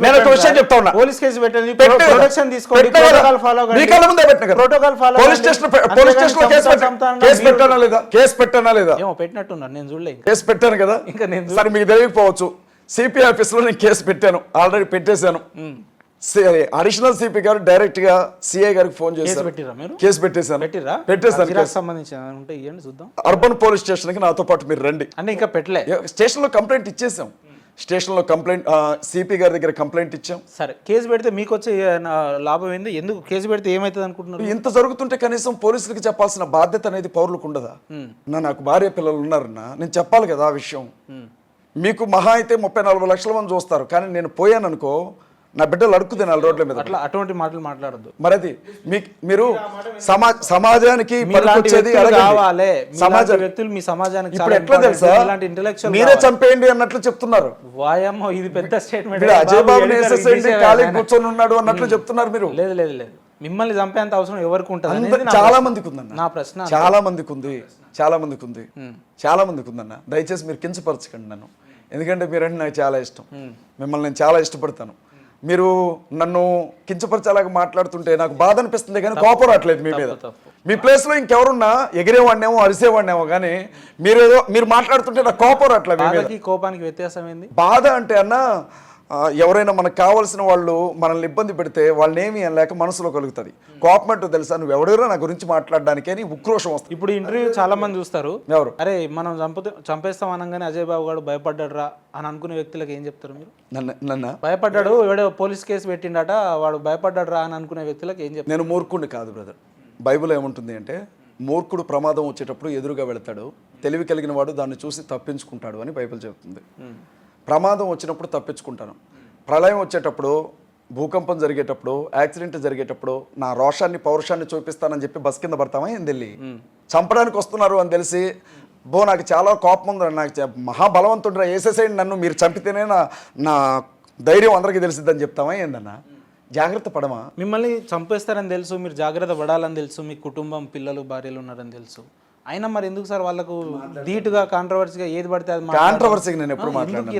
నేను ఒక విషయం చెప్తా ఉన్నా. పోలీస్ కేసు పెట్టండి, ప్రొటెక్షన్ తీసుకోండి, ప్రోటోకాల్ ఫాలో మీ కళ్ళ ముందే పెట్టిన కదా. ప్రోటోకాల్ ఫాలో పోలీస్ స్టేషన్ లో కేసు పెట్టానా లేదా? ఏమో పెట్టినట్టున్నారు, నేను చూడలేదు. కేసు పెట్టాను కదా. ఇంకా నేను సరే మీకు తెలియకపోవచ్చు, సిపి ఆఫీస్ లో నేను కేసు పెట్టాను, ఆల్రెడీ పెట్టేశాను. అడిషనల్ సిపి గారు డైరెక్ట్ గా సిఐ గారికి ఫోన్ చేశారు. కేసు పెట్టేశాను. సంబంధించిన ఉంటే ఇవ్వండి చూద్దాం. అర్బన్ పోలీస్ స్టేషన్ కి నాతో పాటు మీరు రండి. అంటే ఇంకా పెట్టలే, స్టేషన్ లో కంప్లైంట్ ఇచ్చేసాం. స్టేషన్ లో కంప్లైంట్ సిపి గారి దగ్గర కంప్లైంట్ ఇచ్చాం. సరే కేసు పెడితే మీకు వచ్చే లాభం ఏంది? ఎందుకు కేసు పెడితే ఏమైతుంది అనుకుంటున్నారు? ఇంత జరుగుతుంటే కనీసం పోలీసులకు చెప్పాల్సిన బాధ్యత అనేది పౌరులకు ఉండదా? నాకు భార్య పిల్లలు ఉన్నారన్నా, నేను చెప్పాలి కదా ఆ విషయం. మీకు మహా అయితే 30-40 లక్షల మంది చూస్తారు, కానీ నేను పోయాను అనుకో, నా బిడ్డలు అడుక్కు తినాలి రోడ్ల మీద. అటువంటి మాటలు మాట్లాడద్దు. మరి అది మీరు సమాజానికి ఇప్పుడు ఎట్లా తెలుసా, మీరే చంపేయండి అన్నట్లు చెప్తున్నారు. వాయమ్మో, ఇది పెద్ద స్టేట్మెంట్. అజయ్ బాబుని వేసేసేయండి, ఖాళీ కూర్చొని ఉన్నాడు అన్నట్లు చెప్తున్నారు మీరు. లేదు లేదు లేదు, మిమ్మల్ని చంపేంత అవసరం ఎవరికి ఉంటుంది? చాలా మందికి ఉందన్న. నా ప్రశ్న చాలా మందికి ఉంది, చాలా మందికి ఉంది, చాలా మందికి ఉందన్న. దయచేసి మీరు కించపరచకండి నన్ను, ఎందుకంటే మీరంటే నాకు చాలా ఇష్టం, మిమ్మల్ని నేను చాలా ఇష్టపడతాను. మీరు నన్ను కించపరిచేలాగా మాట్లాడుతుంటే నాకు బాధ అనిపిస్తుంది, కానీ కోపం రావట్లేదు మీ మీద. మీ ప్లేస్ లో ఇంకెవరున్నా ఎగిరేవాడినేమో అరిసేవాడినేమో, కానీ మీరు మాట్లాడుతుంటే నాకు కోపం రావట్లేదు. కోపానికి వ్యత్యాసం ఏంది? బాధ అంటే అన్న, ఎవరైనా మనకు కావాల్సిన వాళ్ళు మనల్ని ఇబ్బంది పెడితే వాళ్ళని ఏమి అనలేక మనసులో కలుగుతుంది. కోపం అంటూ తెలుసా, నువ్వు ఎవడెవరో నా గురించి మాట్లాడడానికి అని ఉక్రోషం వస్తుంది. ఇప్పుడు ఇంటర్వ్యూ చాలా మంది చూస్తారు, ఎవరు అరే మనం చంపేస్తాం అనగానే అజయ్ బాబు గారు భయపడ్డాడు రా అని అనుకునే వ్యక్తులకు ఏం చెప్తారు మీరు? నన్ను భయపడ్డాడు, ఎవడో పోలీస్ కేసు పెట్టిండట, వాడు భయపడ్డాడు రా అని అనుకునే వ్యక్తులకు ఏం చెప్తారు? నేను మూర్ఖుడిని కాదు బ్రదర్. బైబిల్ ఏముంటుంది అంటే, మూర్ఖుడు ప్రమాదం వచ్చేటప్పుడు ఎదురుగా వెళతాడు, తెలివి కలిగిన వాడు దాన్ని చూసి తప్పించుకుంటాడు అని బైబిల్ చెబుతుంది. ప్రమాదం వచ్చినప్పుడు తప్పించుకుంటాను, ప్రళయం వచ్చేటప్పుడు, భూకంపం జరిగేటప్పుడు, యాక్సిడెంట్ జరిగేటప్పుడు నా రోషాన్ని పౌరుషాన్ని చూపిస్తానని చెప్పి బస్ కింద పడతామా ఏం వెళ్ళి? చంపడానికి వస్తున్నారు అని తెలిసి, నాకు చాలా కోపం ఉంది, నాకు మహాబలవంతుడు వేసేసేయండి నన్ను, మీరు చంపితేనే నా ధైర్యం అందరికీ తెలిసిద్దని చెప్తామా ఏందన్నా? జాగ్రత్త పడమా? మిమ్మల్ని చంపేస్తారని తెలుసు, మీరు జాగ్రత్త పడాలని తెలుసు, మీ కుటుంబం పిల్లలు భార్యలు ఉన్నారని తెలుసు, అయినా మరి ఎందుకు సార్ వాళ్ళకు ధీటుగా కాంట్రవర్సీగా ఏది పడితే అది? కాంట్రవర్సీకి నేను ఎప్పుడు మాట్లాడాను?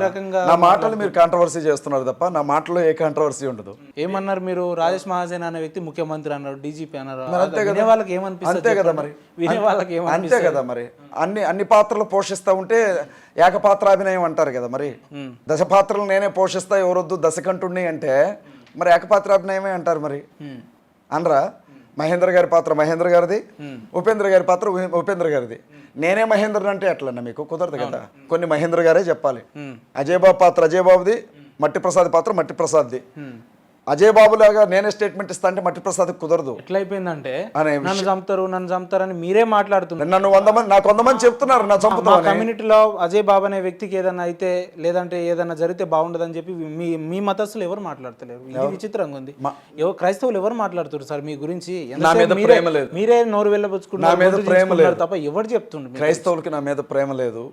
నా మాటలు మీరు కాంట్రవర్సీ చేస్తున్నారు తప్ప నా మాటలో ఏ కాంట్రవర్సీ ఉండదు. ఏమన్నారు మీరు? రాజేష్ మహాసేన్ అనే వ్యక్తి ముఖ్యమంత్రి అన్నారు, డీజీపీ అన్నారు, వినే వాళ్ళకి ఏమనిపిస్తుంది? అంతే కదా మరి, వినే వాళ్ళకి అంతే కదా మరి. అన్ని పాత్రలు పోషిస్తా ఉంటే ఏకపాత్రాభినయం అంటారు కదా మరి. దశ పాత్రలు నేనే పోషిస్తా ఎవరొద్దు దశకంటుణ్ణి అంటే మరి ఏకపాత్రాభినయమే అంటారు మరి, అనరా? మహేంద్ర గారి పాత్ర మహేంద్ర గారిది, ఉపేంద్ర గారి పాత్ర ఉపేంద్ర గారిది. నేనే మహేంద్ర అంటే ఎట్లన్నా మీకు కుదరదు కదా, కొన్ని మహేంద్ర గారే చెప్పాలి. అజయ్ బాబు పాత్ర అజయ్ బాబుది, మట్టి ప్రసాద్ పాత్ర మట్టి ప్రసాద్ది. అజయ్ బాబు లాగా నేనే స్టేట్మెంట్ ఇస్తా అంటే మట్టి ప్రసాద్ కుదరదు. ఎట్లయిపోయిందంటే నన్ను చంపుతారని మీరే మాట్లాడుతున్నారు. నన్ను 100 మంది నాకు 100 మంది చెప్తున్నారు నా చంపుతాను. కమ్యూనిటీలో అజయ్ బాబు అనే వ్యక్తికి ఏదైనా అయితే లేదంటే ఏదైనా జరిగితే బాగుండదని చెప్పి మీ మతస్థులు ఎవరు మాట్లాడతలేరు. ఇది విచిత్రంగా ఉంది. క్రైస్తవులు ఎవరు మాట్లాడుతారు సార్ మీ గురించి? మీరే నోరు వెళ్ళబుచ్చుకుంటారు తప్ప ఎవరు చెప్తుండ్రు? క్రైస్తవులకి నా మీద ప్రేమ లేదు,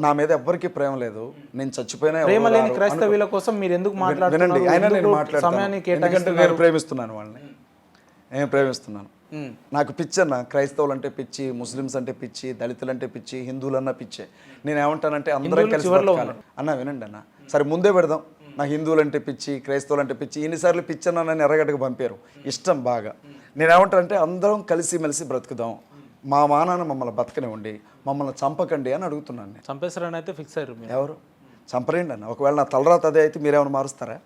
నా మీద ఎవ్వరికి ప్రేమ లేదు. నేను చచ్చిపోయినా ప్రేమ లేని క్రైస్తవుల కోసం మీరు ఎందుకు మాట్లాడుతున్నారు? ఎందుకంటే నేను ప్రేమిస్తున్నాను వాళ్ళని, నేను ప్రేమిస్తున్నాను. నాకు పిచ్చి అన్న, క్రైస్తవులు అంటే పిచ్చి, ముస్లిమ్స్ అంటే పిచ్చి, దళితులు అంటే పిచ్చి, హిందువులన్నా పిచ్చే. నేను ఏమంటానంటే అందరం కలిసి అన్న వినండి అన్న, సరే ముందే పెడదాం. నాకు హిందువులు అంటే పిచ్చి, క్రైస్తవులు అంటే పిచ్చి, ఇన్నిసార్లు పిచ్చి అన్న నన్ను ఎర్రగడ్డకు పంపారు, ఇష్టం బాగా. నేను ఏమంటానంటే అందరం కలిసిమెలిసి బ్రతుకుదాం, మా మానాన్ని మమ్మల్ని బతకనివ్వండి, మమ్మల్ని చంపకండి అని అడుగుతున్నాను. చంపేస్తారని అయితే ఫిక్స్ అయ్యారు. ఎవరు చంపరేండి అన్న? ఒకవేళ నా తలరాత అదే అయితే మీరేమైనా మారుస్తారా?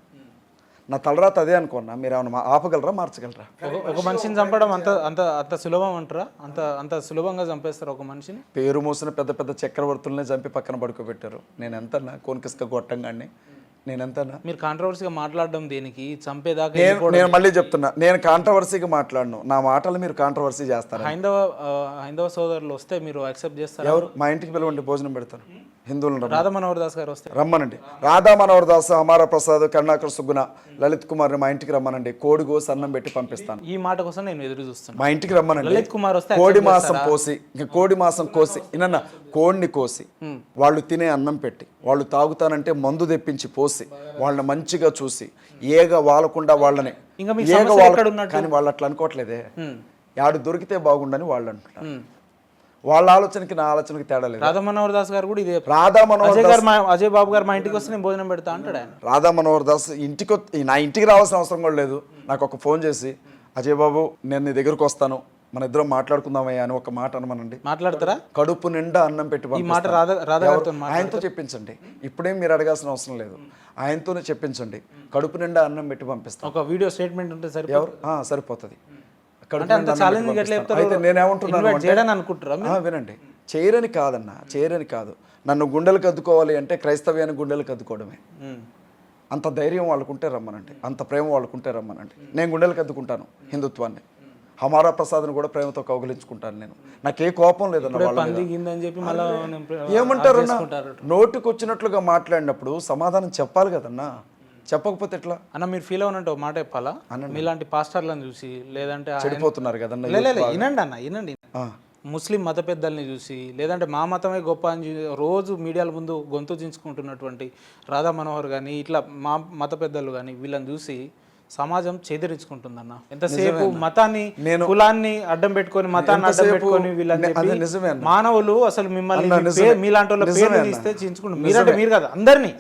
నా తలరాత అదే అనుకున్నా, మీరు ఏమైనా ఆపగలరా, మార్చగలరా? ఒక మనిషిని చంపడం అంత సులభం అంటారా? అంత సులభంగా చంపేస్తారు ఒక మనిషిని? పేరు మోసిన పెద్ద పెద్ద చక్రవర్తులనే చంపి పక్కన పడుకోబెట్టారు. నేను ఎంతన్నా కోనికిస్క గొట్టంగాన్ని, నేను ఎంతన్నా? మీరు కాంట్రవర్సీగా మాట్లాడడం దేనికి? చంపేదాకా నేను మళ్ళీ చెప్తున్నా, నేను కాంట్రవర్సీగా మాట్లాడను. నా మాటలు మీరు కాంట్రవర్సీ చేస్తారు. హైందవ సోదరులు వస్తే మీరు యాక్సెప్ట్ చేస్తారు? ఎవరు? మా ఇంటికి పిలవండి, భోజనం పెడతాను. హిందువులను రాధా మనోహర్ దాస్ గారు వస్తే రమ్మనండి. రాధా మనోహర్ దాస్, అమార ప్రసాద్, కరుణాకర్ సుగుణ, లలిత్ కుమార్ని మా ఇంటికి రమ్మనండి. కోడి కోసి అన్నం పెట్టి పంపిస్తాను. ఈ మాట కోసం నేను ఎదురు చూస్తున్నాను. మా ఇంటికి రమ్మనండి. లలిత్ కుమార్ వస్తే కోడి మాసం పోసి, ఇంకా కోడి మాసం కోసి ఇనన్న కోడిని కోసి వాళ్ళు తినే అన్నం పెట్టి, వాళ్ళు తాగుతానంటే మందు తెప్పించి పోసి, వాళ్ళని మంచిగా చూసి ఏగ వాలకుండా వాళ్ళని ఇంకా మీ ఏగ సమస్యలు ఎక్కడ ఉన్నట్టు? కానీ వాళ్ళు అట్లా అనుకోవట్లేదే. యాడు దొరికితే బాగుండని వాళ్ళు అంటున్నారు. వాళ్ళ ఆలోచనకి నా ఆలోచనకి తేడా లేదు. రాధా మనోహర్ దాస్ గారు కూడా ఇదే. రాధా మనోహర్ దాస్ అజయ్ బాబు గారు మా ఇంటికి వస్తే నేను భోజనం పెడతా అంటాడు ఆయన. రాధా మనోహర్ దాస్ నా ఇంటికి రావాల్సిన అవసరం కూడా లేదు. నాకు ఒక ఫోన్ చేసి, అజయ్ బాబు నేను నీ దగ్గరకు వస్తాను, మన ఇద్దరం మాట్లాడుకుందామయ్యా అని ఒక మాట అనమనండి. మాట్లాడతారా? కడుపు నిండా అన్నం పెట్టి ఈ మాట రాధా గారితో ఆయనతో చెప్పించండి. ఇప్పుడేం మీరు అడగాల్సిన అవసరం లేదు, ఆయనతోనే చెప్పించండి. కడుపు నిండా అన్నం పెట్టి పంపిస్తాను. ఒక వీడియో స్టేట్మెంట్ ఉంటే సరిపోతుంది. అంటే అంత ఛాలెంజింగ్ ఎట్లా చెప్తారు? అయితే నేనేమంటున్నాను చేయడానికి అనుకుంటారా? వినండి, చేయరని కాదన్నా, చేయరని కాదు. నన్ను గుండెలకు అద్దుకోవాలి అంటే క్రైస్తవ్యాన్ని గుండెలకు అద్దుకోవడమే. అంత ధైర్యం వాళ్ళకుంటే రమ్మనండి, అంత ప్రేమ వాళ్ళకుంటే రమ్మనండి. నేను గుండెలకు అద్దుకుంటాను హిందుత్వాన్ని. హమారా ప్రసాద్ని కూడా ప్రేమతో కౌగిలించుకుంటాను. నేను నాకే కోపం లేదన్న ఏమంటారు నోటికి వచ్చినట్లుగా మాట్లాడినప్పుడు సమాధానం చెప్పాలి కదన్నా. చెప్పకపోతే ఎట్లా అన్న? మీరు ఫీల్ అవునంటే ఒక మాట చెప్పాలా? మీలాంటి పాస్టర్లను చూసి లేదంటే చెడిపోతున్నారు కదన్నా. వినండి అన్న, వినండి. ముస్లిం మత పెద్దల్ని చూసి లేదంటే మా మతమే గొప్ప అని రోజు మీడియాల ముందు గొంతు చించుకుంటున్నటువంటి రాధా మనోహర్ కానీ ఇట్లా మా మత పెద్దలు కానీ వీళ్ళని చూసి సమాజం చేదరించుకుంటుందన్న. ఎంతసేపు మతాన్ని కులాన్ని అడ్డం పెట్టుకొని మతాన్ని అడ్డం పెట్టుకొని వీళ్ళని మానవులు అసలు మిమ్మల్ని మీలాంటి వాళ్ళ పేర్లు తీస్తే చించుకుంటారు. మీరంటే మీరు కదా అందరినీ.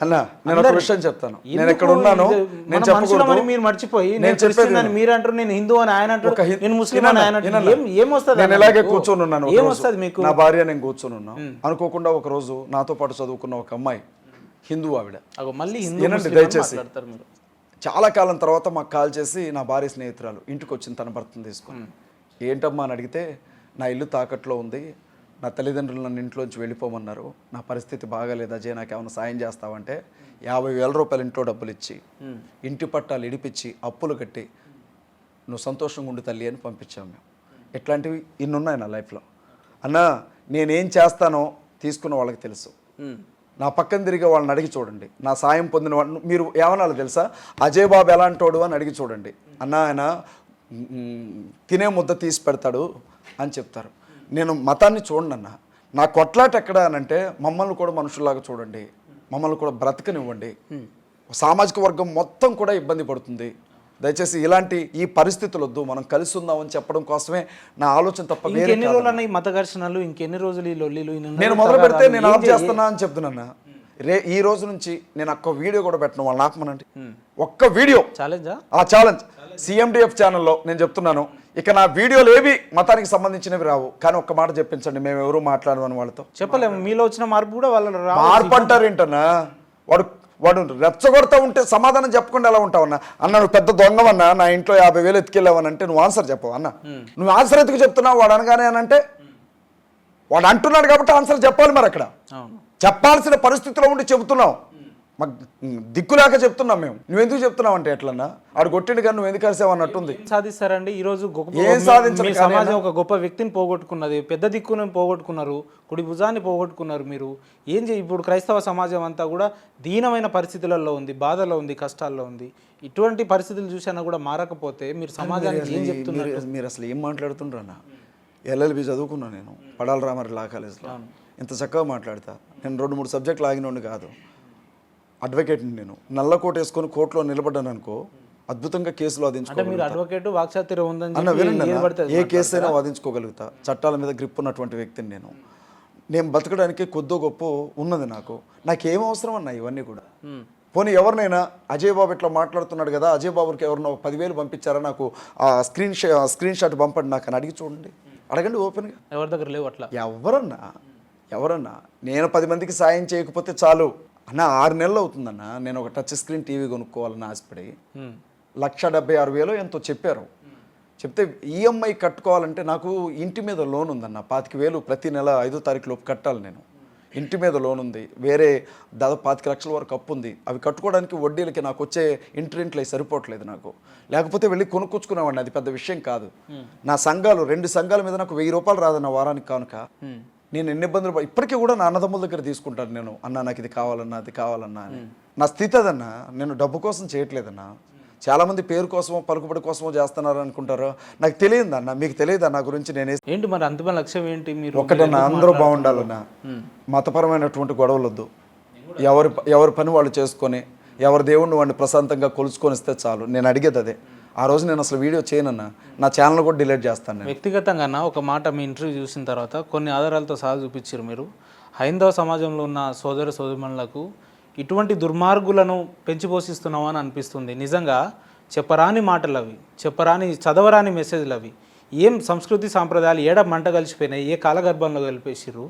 నేను ఒక విషయం చెప్తాను, నేను ఎక్కడ ఉన్నాను మనుషులమని మీరు మర్చిపోయి నేను క్రిస్టియన్ అని మీరు అంటారు, నేను హిందూ అని ఆయన అంటారు, నేను ముస్లిం అని ఆయన అంటారు. ఏమొస్తుంది? నేను ఇలాగే కూర్చొని ఉన్నాను. ఏమొస్తుంది మీకు? నా భార్య నేను కూర్చొని ఉన్నాను. అనుకోకుండా ఒక రోజు నాతో పాటు చదువుకున్న ఒక అమ్మాయి, హిందూ ఆవిడ, మళ్ళీ హిందూ దయచేసి చాలా కాలం తర్వాత మాకు కాల్ చేసి, నా భార్య స్నేహితురాలు ఇంటికి వచ్చింది తన భర్తను తీసుకుని. ఏంటమ్మా అని అడిగితే, నా ఇల్లు తాకట్లో ఉంది, నా తల్లిదండ్రులు నన్ను ఇంట్లోంచి వెళ్ళిపోమన్నారు, నా పరిస్థితి బాగాలేదు అజయ్, నాకు ఏమైనా సాయం చేస్తావంటే 50,000 రూపాయలు ఇంట్లో డబ్బులు ఇచ్చి, ఇంటి పట్టాలు ఇడిపించి, అప్పులు కట్టి, నువ్వు సంతోషంగా ఉండి తల్లి అని పంపించాము మేము. ఇట్లాంటివి ఇన్ని ఉన్నాయి నా లైఫ్లో. అన్నా నేనేం చేస్తానో తీసుకున్న వాళ్ళకి తెలుసు. నా పక్కన తిరిగే వాళ్ళని అడిగి చూడండి, నా సాయం పొందిన వాళ్ళు. మీరు ఏమన్నా తెలుసా, అజయ్ బాబు ఎలాంటోడు అని అడిగి చూడండి. అన్న ఆయన తినే ముద్ద తీసి పెడతాడు అని చెప్తారు. నేను మతాన్ని చూడండి అన్న. నా కొట్లాట ఎక్కడ అనంటే, మమ్మల్ని కూడా మనుషుల్లాగా చూడండి, మమ్మల్ని కూడా బ్రతకనివ్వండి. సామాజిక వర్గం మొత్తం కూడా ఇబ్బంది పడుతుంది. దయచేసి ఇలాంటి ఈ పరిస్థితులు వద్దు, మనం కలిసి ఉందామని చెప్పడం కోసమే నా ఆలోచన తప్ప. ఎన్ని రోజులు ఈ మత ఘర్షణలు, ఇంకెన్ని రోజులు ఈ లొల్లిలు? నేను మొదలు పెడితే నేను ఆఫ్ చేస్తున్నా అని చెప్తున్నా. ఈ రోజు నుంచి నేను ఒక్క వీడియో కూడా పెట్టను, వాళ్ళని ఆపమనండి. ఒక్క వీడియో ఆ ఛాలెంజ్ CMDF ఛానల్లో నేను చెప్తున్నాను. ఇక నా వీడియోలు ఏవి మతానికి సంబంధించినవి రావు. కానీ ఒక్క మాట చెప్పించండి, మేము ఎవరు మాట్లాడమని వాళ్ళతో చెప్పలేము. మీలో వచ్చిన మార్పు కూడా వాళ్ళు మార్పు అంటారు ఏంటన్నా? వాడు రెచ్చగొడతా ఉంటే సమాధానం చెప్పకుండా ఎలా ఉంటావన్నా? అన్న నువ్వు పెద్ద దొంగవన్నా, నా ఇంట్లో 50,000 ఎత్తుకెళ్ళావని అంటే నువ్వు ఆన్సర్ చెప్పవు అన్న. నువ్వు ఆన్సర్ ఎత్తుకు చెప్తున్నావు వాడు అనగానే అని అంటే, వాడు అంటున్నాడు కాబట్టి ఆన్సర్ చెప్పాలి. మరి అక్కడ చెప్పాల్సిన పరిస్థితిలో ఉండి చెబుతున్నావు, మాకు దిక్కులేక చెప్తున్నాం మేము. నువ్వెందుకు చెప్తున్నావు అంటే ఎట్లన్నా? ఆడు కొట్టిండు కానీ నువ్వు ఎందుకు కలిసావు అన్నట్టుంది. సాధిస్తారండి ఈరోజు? ఏం సాధించాలి? సమాజం ఒక గొప్ప వ్యక్తిని పోగొట్టుకున్నది, పెద్ద దిక్కును పోగొట్టుకున్నారు, కుడి భుజాన్ని పోగొట్టుకున్నారు. మీరు ఏం ఇప్పుడు క్రైస్తవ సమాజం అంతా కూడా దీనమైన పరిస్థితులలో ఉంది, బాధలో ఉంది, కష్టాల్లో ఉంది. ఇటువంటి పరిస్థితులు చూసినా కూడా మారకపోతే మీరు సమాజానికి ఏం చెప్తున్నారు? మీరు అసలు ఏం మాట్లాడుతుండ్రన్నా? LLB చదువుకున్నా నేను, పడాల రామారి లా కాలేజ్లో. ఇంత చక్కగా మాట్లాడతా. నేను 2-3 సబ్జెక్టులు ఆగినోడిని కాదు, అడ్వకేట్ని. నేను నల్లకోట వేసుకొని కోర్టులో నిలబడ్డాను అనుకో, అద్భుతంగా కేసులు వాదించుకోగలుగుతా. ఏ కేసు అయినా వాదించుకోగలుగుతా. చట్టాల మీద గ్రిప్ ఉన్నటువంటి వ్యక్తిని నేను. నేను బతకడానికి కొద్దో గొప్ప ఉన్నది నాకు. నాకేం అవసరం అన్నా ఇవన్నీ కూడా. పోనీ ఎవరినైనా అజయ్ బాబు ఇట్లా మాట్లాడుతున్నాడు కదా, అజయ్ బాబుకి ఎవరినో 10,000 పంపించారా, నాకు ఆ స్క్రీన్ షాట్ పంపండి నాకు అని అడిగి చూడండి, అడగండి ఓపెన్గా. ఎవరి దగ్గర లేవు అట్లా. ఎవరన్నా నేను 10 మందికి సాయం చేయకపోతే చాలు అన్న. 6 నెలలు అవుతుందన్న నేను ఒక టచ్ స్క్రీన్ టీవీ కొనుక్కోవాలని ఆశపడి 1,76,000 ఎంతో చెప్పారు. చెప్తే EMI కట్టుకోవాలంటే నాకు ఇంటి మీద లోన్ ఉందన్న, 25,000 ప్రతి నెల 5వ తారీఖు లోపు కట్టాలి. నేను ఇంటి మీద లోన్ ఉంది, వేరే దాదాపు 25 లక్షల వరకు అప్పు ఉంది. అవి కట్టుకోవడానికి వడ్డీలకి నాకు వచ్చే ఇంట్రెంట్లు అవి సరిపోవట్లేదు నాకు. లేకపోతే వెళ్ళి కొనుక్కొచ్చుకునేవాడిని, అది పెద్ద విషయం కాదు. నా సంఘాలు 2 సంఘాల మీద నాకు 1,000 రూపాయలు రాదన్న వారానికి కానుక. నేను ఎన్ని ఇబ్బందులు ఇప్పటికీ కూడా నా అన్నదమ్ముల దగ్గర తీసుకుంటాను నేను, అన్న నాకు ఇది కావాలన్నా అది కావాలన్నా అని. నా స్థితి అదన్నా, నేను డబ్బు కోసం చేయట్లేదన్నా. చాలామంది పేరు కోసమో పలుకుబడి కోసమో చేస్తున్నారు అనుకుంటారు. నాకు తెలియదన్నా, మీకు తెలియదా నా గురించి నేనే ఏంటి మరి అంతిమ లక్ష్యం ఏంటి? మీరు ఒకటన్నా అందరూ బాగుండాలన్నా, మతపరమైనటువంటి గొడవలు వద్దు, ఎవరి పని వాళ్ళు చేసుకొని ఎవరి దేవుడిని వాడిని ప్రశాంతంగా కొలుసుకొని ఇస్తే చాలు. నేను అడిగేది అదే. ఆ రోజు నేను అసలు వీడియో చేయనన్నా, నా ఛానల్ కూడా డిలీట్ చేస్తాను నేను. వ్యక్తిగతంగా ఒక మాట మీ ఇంటర్వ్యూ చూసిన తర్వాత కొన్ని ఆధారాలతో సహా చూపించారు మీరు. హైందవ సమాజంలో ఉన్న సోదర సోదరిమణులకు ఇటువంటి దుర్మార్గులను పెంచి పోషిస్తున్నావు అని అనిపిస్తుంది. నిజంగా చెప్పరాని మాటలు అవి, చెప్పరాని చదవరాని మెసేజ్లు అవి. ఏం సంస్కృతి సాంప్రదాయాలు ఏడ మంట కలిసిపోయినాయి, ఏ కాలగర్భంలో కలిపేసిర్రు.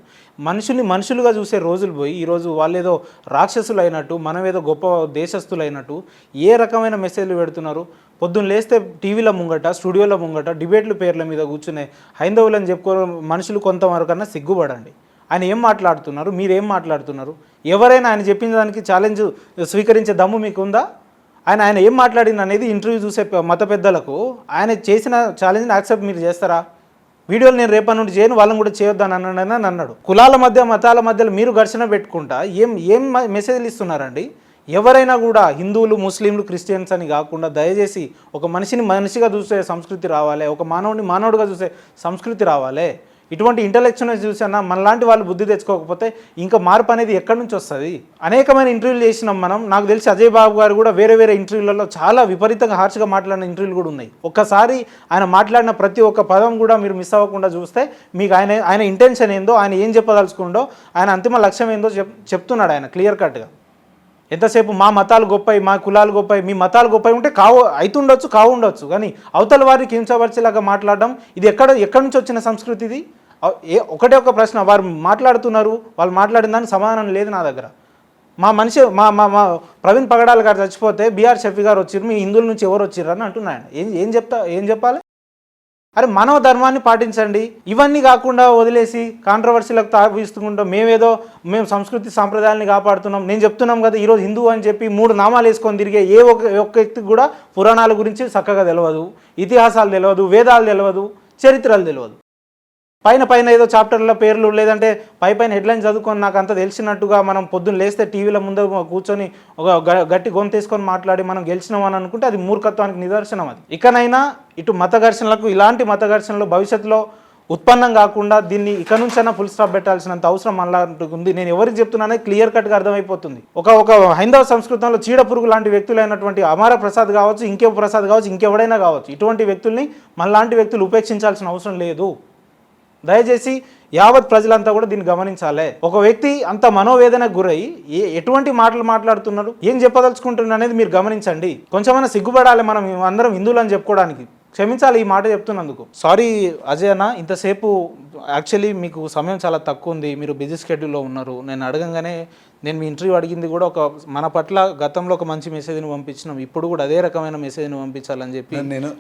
మనుషుల్ని మనుషులుగా చూసే రోజులు పోయి ఈరోజు వాళ్ళు ఏదో రాక్షసులు అయినట్టు, మనం ఏదో గొప్ప దేశస్తులు అయినట్టు ఏ రకమైన మెసేజ్లు పెడుతున్నారు. పొద్దున్న లేస్తే టీవీల ముంగట, స్టూడియోల ముంగట డిబేట్ల పేర్ల మీద కూర్చునే హైందవులని చెప్పుకో మనుషులు కొంతవరకన్నా సిగ్గుపడండి. ఆయన ఏం మాట్లాడుతున్నారు, మీరేం మాట్లాడుతున్నారు? ఎవరైనా ఆయన చెప్పిన దానికి ఛాలెంజ్ స్వీకరించే దమ్ము మీకు ఉందా? ఆయన ఏం మాట్లాడింది అనేది ఇంటర్వ్యూ చూసే మత పెద్దలకు ఆయన చేసిన ఛాలెంజ్ని యాక్సెప్ట్ మీరు చేస్తారా? వీడియోలు నేను రేపటి నుండి చేయను, వాళ్ళని కూడా చేయొద్దని అన్నాడు. కులాల మధ్య మతాల మధ్యలో మీరు ఘర్షణ పెట్టుకుంటా ఏం మెసేజ్లు ఇస్తున్నారండి? ఎవరైనా కూడా హిందువులు, ముస్లింలు, క్రిస్టియన్స్ అని కాకుండా దయచేసి ఒక మనిషిని మనిషిగా చూసే సంస్కృతి రావాలి, ఒక మానవుడిని మానవుడిగా చూసే సంస్కృతి రావాలి. ఇటువంటి ఇంటలెక్చువల్స్ చూసినా మనలాంటి వాళ్ళు బుద్ధి తెచ్చుకోకపోతే ఇంకా మార్పు అనేది ఎక్కడి నుంచి వస్తుంది? అనేకమైన ఇంటర్వ్యూలు చేసినాం మనం. నాకు తెలిసి అజయ్ బాబు గారు కూడా వేరే ఇంటర్వ్యూలలో చాలా విపరీతంగా హార్ష్గా మాట్లాడిన ఇంటర్వ్యూలు కూడా ఉన్నాయి. ఒక్కసారి ఆయన మాట్లాడిన ప్రతి ఒక్క పదం కూడా మీరు మిస్ అవ్వకుండా చూస్తే మీకు ఆయన ఇంటెన్షన్ ఏందో, ఆయన ఏం చెప్పదలుచుకుండో, ఆయన అంతిమ లక్ష్యం ఏందో చెప్తున్నాడు ఆయన క్లియర్ కట్గా. ఎంతసేపు మా మతాలు గొప్పవి, మా కులాలు గొప్పవి, మీ మతాలు గొప్పవి ఉంటే అవుతుండొచ్చు, కావుండొచ్చు, కానీ అవతల వారికి హింసపరిచేలాగా మాట్లాడడం ఇది ఎక్కడి నుంచి వచ్చిన సంస్కృతి ఇది? ఒకటే ఒక ప్రశ్న, వారు మాట్లాడుతున్నారు, వాళ్ళు మాట్లాడిన దానికి సమాధానం లేదు నా దగ్గర. మా మనిషి మా ప్రవీణ్ పగడాల గారు చచ్చిపోతే బీఆర్ షఫీ గారు వచ్చిర్రు, మీ హిందువుల నుంచి ఎవరు వచ్చిర్రు అని అంటున్నాడు. ఏం చెప్పాలి? అరే మానవ ధర్మాన్ని పాటించండి. ఇవన్నీ కాకుండా వదిలేసి కాంట్రవర్సీలకు తావిస్తుంటాం. మేము సంస్కృతి సాంప్రదాయాన్ని కాపాడుతున్నాం. నేను చెప్తున్నాం కదా, ఈరోజు హిందువు అని చెప్పి 3 నామాలు వేసుకొని తిరిగే ఒక్క వ్యక్తికి కూడా పురాణాల గురించి చక్కగా తెలియదు, ఇతిహాసాలు తెలియదు, వేదాలు తెలియదు, చరిత్రలు తెలియదు. పైన ఏదో చాప్టర్ల పేర్లు లేదంటే పైన హెడ్లైన్ చదువుకొని నాకు అంత తెలిసినట్టుగా మనం పొద్దున్న లేస్తే టీవీల ముందు కూర్చొని ఒక గట్టి గొంతేసుకొని మాట్లాడి మనం గెలిచినామని అనుకుంటే అది మూర్ఖత్వానికి నిదర్శనం. అది ఇకనైనా ఇటు మత ఘర్షణలకు, ఇలాంటి మత ఘర్షణలు భవిష్యత్తులో ఉత్పన్నం కాకుండా దీన్ని ఇక నుంచైనా ఫుల్ స్టాప్ పెట్టాల్సినంత అవసరం అలాంటి ఉంది. నేను ఎవరికి చెప్తున్నానే క్లియర్ కట్గా అర్థమైపోతుంది. ఒక హైందవ సంస్కృతంలో చీడ పురుగు లాంటి వ్యక్తులైనటువంటి అమర ప్రసాద్ కావచ్చు, ఇంకే ప్రసాద్ కావచ్చు, ఇంకెవడైనా కావచ్చు, ఇటువంటి వ్యక్తుల్ని మనలాంటి వ్యక్తులు ఉపేక్షించాల్సిన అవసరం లేదు. దయచేసి యావత్ ప్రజలంతా కూడా దీన్ని గమనించాలి. ఒక వ్యక్తి అంత మనోవేదనకు గురై ఎటువంటి మాటలు మాట్లాడుతున్నాడు, ఏం చెప్పదలుచుకుంటున్నారు అనేది మీరు గమనించండి. కొంచెమైనా సిగ్గుపడాలి. మనం అందరం హిందువులు అని చెప్పుకోవడానికి. క్షమించాలి ఈ మాట చెప్తున్నందుకు. సారీ అజయ్ అన్న, ఇంతసేపు యాక్చువల్లీ మీకు సమయం చాలా తక్కువ ఉంది, మీరు బిజీ షెడ్యూల్లో ఉన్నారు. నేను అడగంగానే నేను మీ ఇంటర్వ్యూ అడిగింది కూడా మన పట్ల గతంలో ఒక మంచి మెసేజ్ని పంపించినాం, ఇప్పుడు కూడా అదే రకమైన మెసేజ్ని పంపించాలని చెప్పి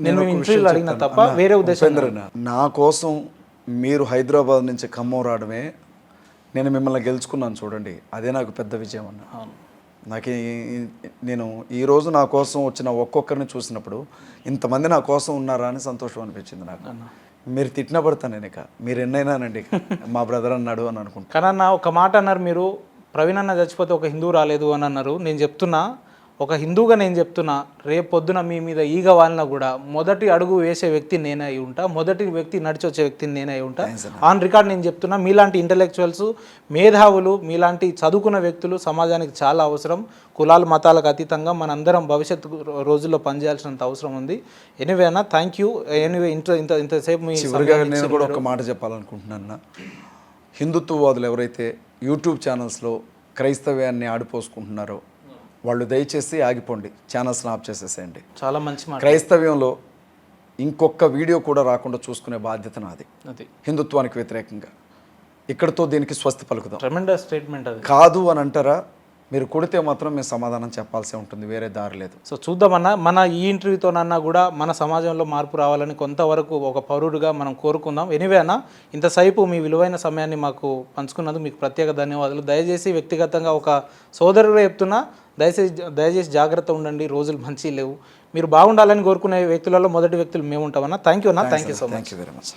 నేను మీ ఇంటర్వ్యూలో అడిగిన తప్ప వేరే ఉద్దేశం. నా కోసం మీరు హైదరాబాద్ నుంచి ఖమ్మం రావడమే, నేను మిమ్మల్ని గెలుచుకున్నాను చూడండి, అదే నాకు పెద్ద విజయం అన్న. నాకు నేను ఈరోజు నా కోసం వచ్చిన ఒక్కొక్కరిని చూసినప్పుడు ఇంతమంది నా కోసం ఉన్నారా అని సంతోషం అనిపించింది నాకు. మీరు తిట్టిన పడతాను నేను, ఇక మీరు ఎన్నైనానండి మా బ్రదర్ అన్నాడు అని అనుకుంటా. కానీ అన్న ఒక మాట అన్నారు మీరు, ప్రవీణ్ అన్న చచ్చిపోతే ఒక హిందువు రాలేదు అని అన్నారు. నేను చెప్తున్నా, ఒక హిందువుగా నేను చెప్తున్నా, రేపు పొద్దున మీ మీద ఈగ వాలినా కూడా మొదటి అడుగు వేసే వ్యక్తి నేనే అయి ఉంటా, మొదటి వ్యక్తి నడిచి వచ్చే వ్యక్తిని నేనే అయి ఉంటా. ఆన్ రికార్డ్ నేను చెప్తున్నా. మీలాంటి ఇంటలెక్చువల్స్, మేధావులు, మీలాంటి చదువుకున్న వ్యక్తులు సమాజానికి చాలా అవసరం. కులాలు మతాలకు అతీతంగా మనందరం భవిష్యత్తు రోజుల్లో పనిచేయాల్సినంత అవసరం ఉంది. ఎనీవే అన్న, థ్యాంక్ యూ. ఎనీవే ఇంతసేపు మీ చివరిగా నేను కూడా ఒక మాట చెప్పాలనుకుంటున్నాను. హిందుత్వవాదులు ఎవరైతే యూట్యూబ్ ఛానల్స్లో క్రైస్తవ్యాన్ని ఆడిపోసుకుంటున్నారో వాళ్ళు దయచేసి ఆగిపోండి, ఛానల్స్ని ఆఫ్ చేసేసేయండి. చాలా మంచి మాట. క్రైస్తవ్యంలో ఇంకొక వీడియో కూడా రాకుండా చూసుకునే బాధ్యత నాది. హిందుత్వానికి వ్యతిరేకంగా ఇక్కడితో దీనికి స్వస్తి పలుకుదాం. ట్రెమెండస్ స్టేట్మెంట్ అది. కాదు అని అంటారా, మీరు కొడితే మాత్రం మేము సమాధానం చెప్పాల్సి ఉంటుంది, వేరే దారి లేదు. సో చూద్దామన్నా, మన ఈ ఇంటర్వ్యూతోనన్నా కూడా మన సమాజంలో మార్పు రావాలని కొంతవరకు ఒక పౌరుడిగా మనం కోరుకుందాం. ఎనీవే అన్న, ఇంతసేపు మీ విలువైన సమయాన్ని మాకు పంచుకున్నందుకు మీకు ప్రత్యేక ధన్యవాదాలు. దయచేసి వ్యక్తిగతంగా ఒక సోదరుగా చెప్తున్నా, దయచేసి జాగ్రత్త ఉండండి, రోజులు మంచి లేవు. మీరు బాగుండాలని కోరుకునే వ్యక్తులలో మొదటి వ్యక్తులు మేము ఉంటామన్నా. థ్యాంక్ యూ అన్న, thank you so much. Thank you very much.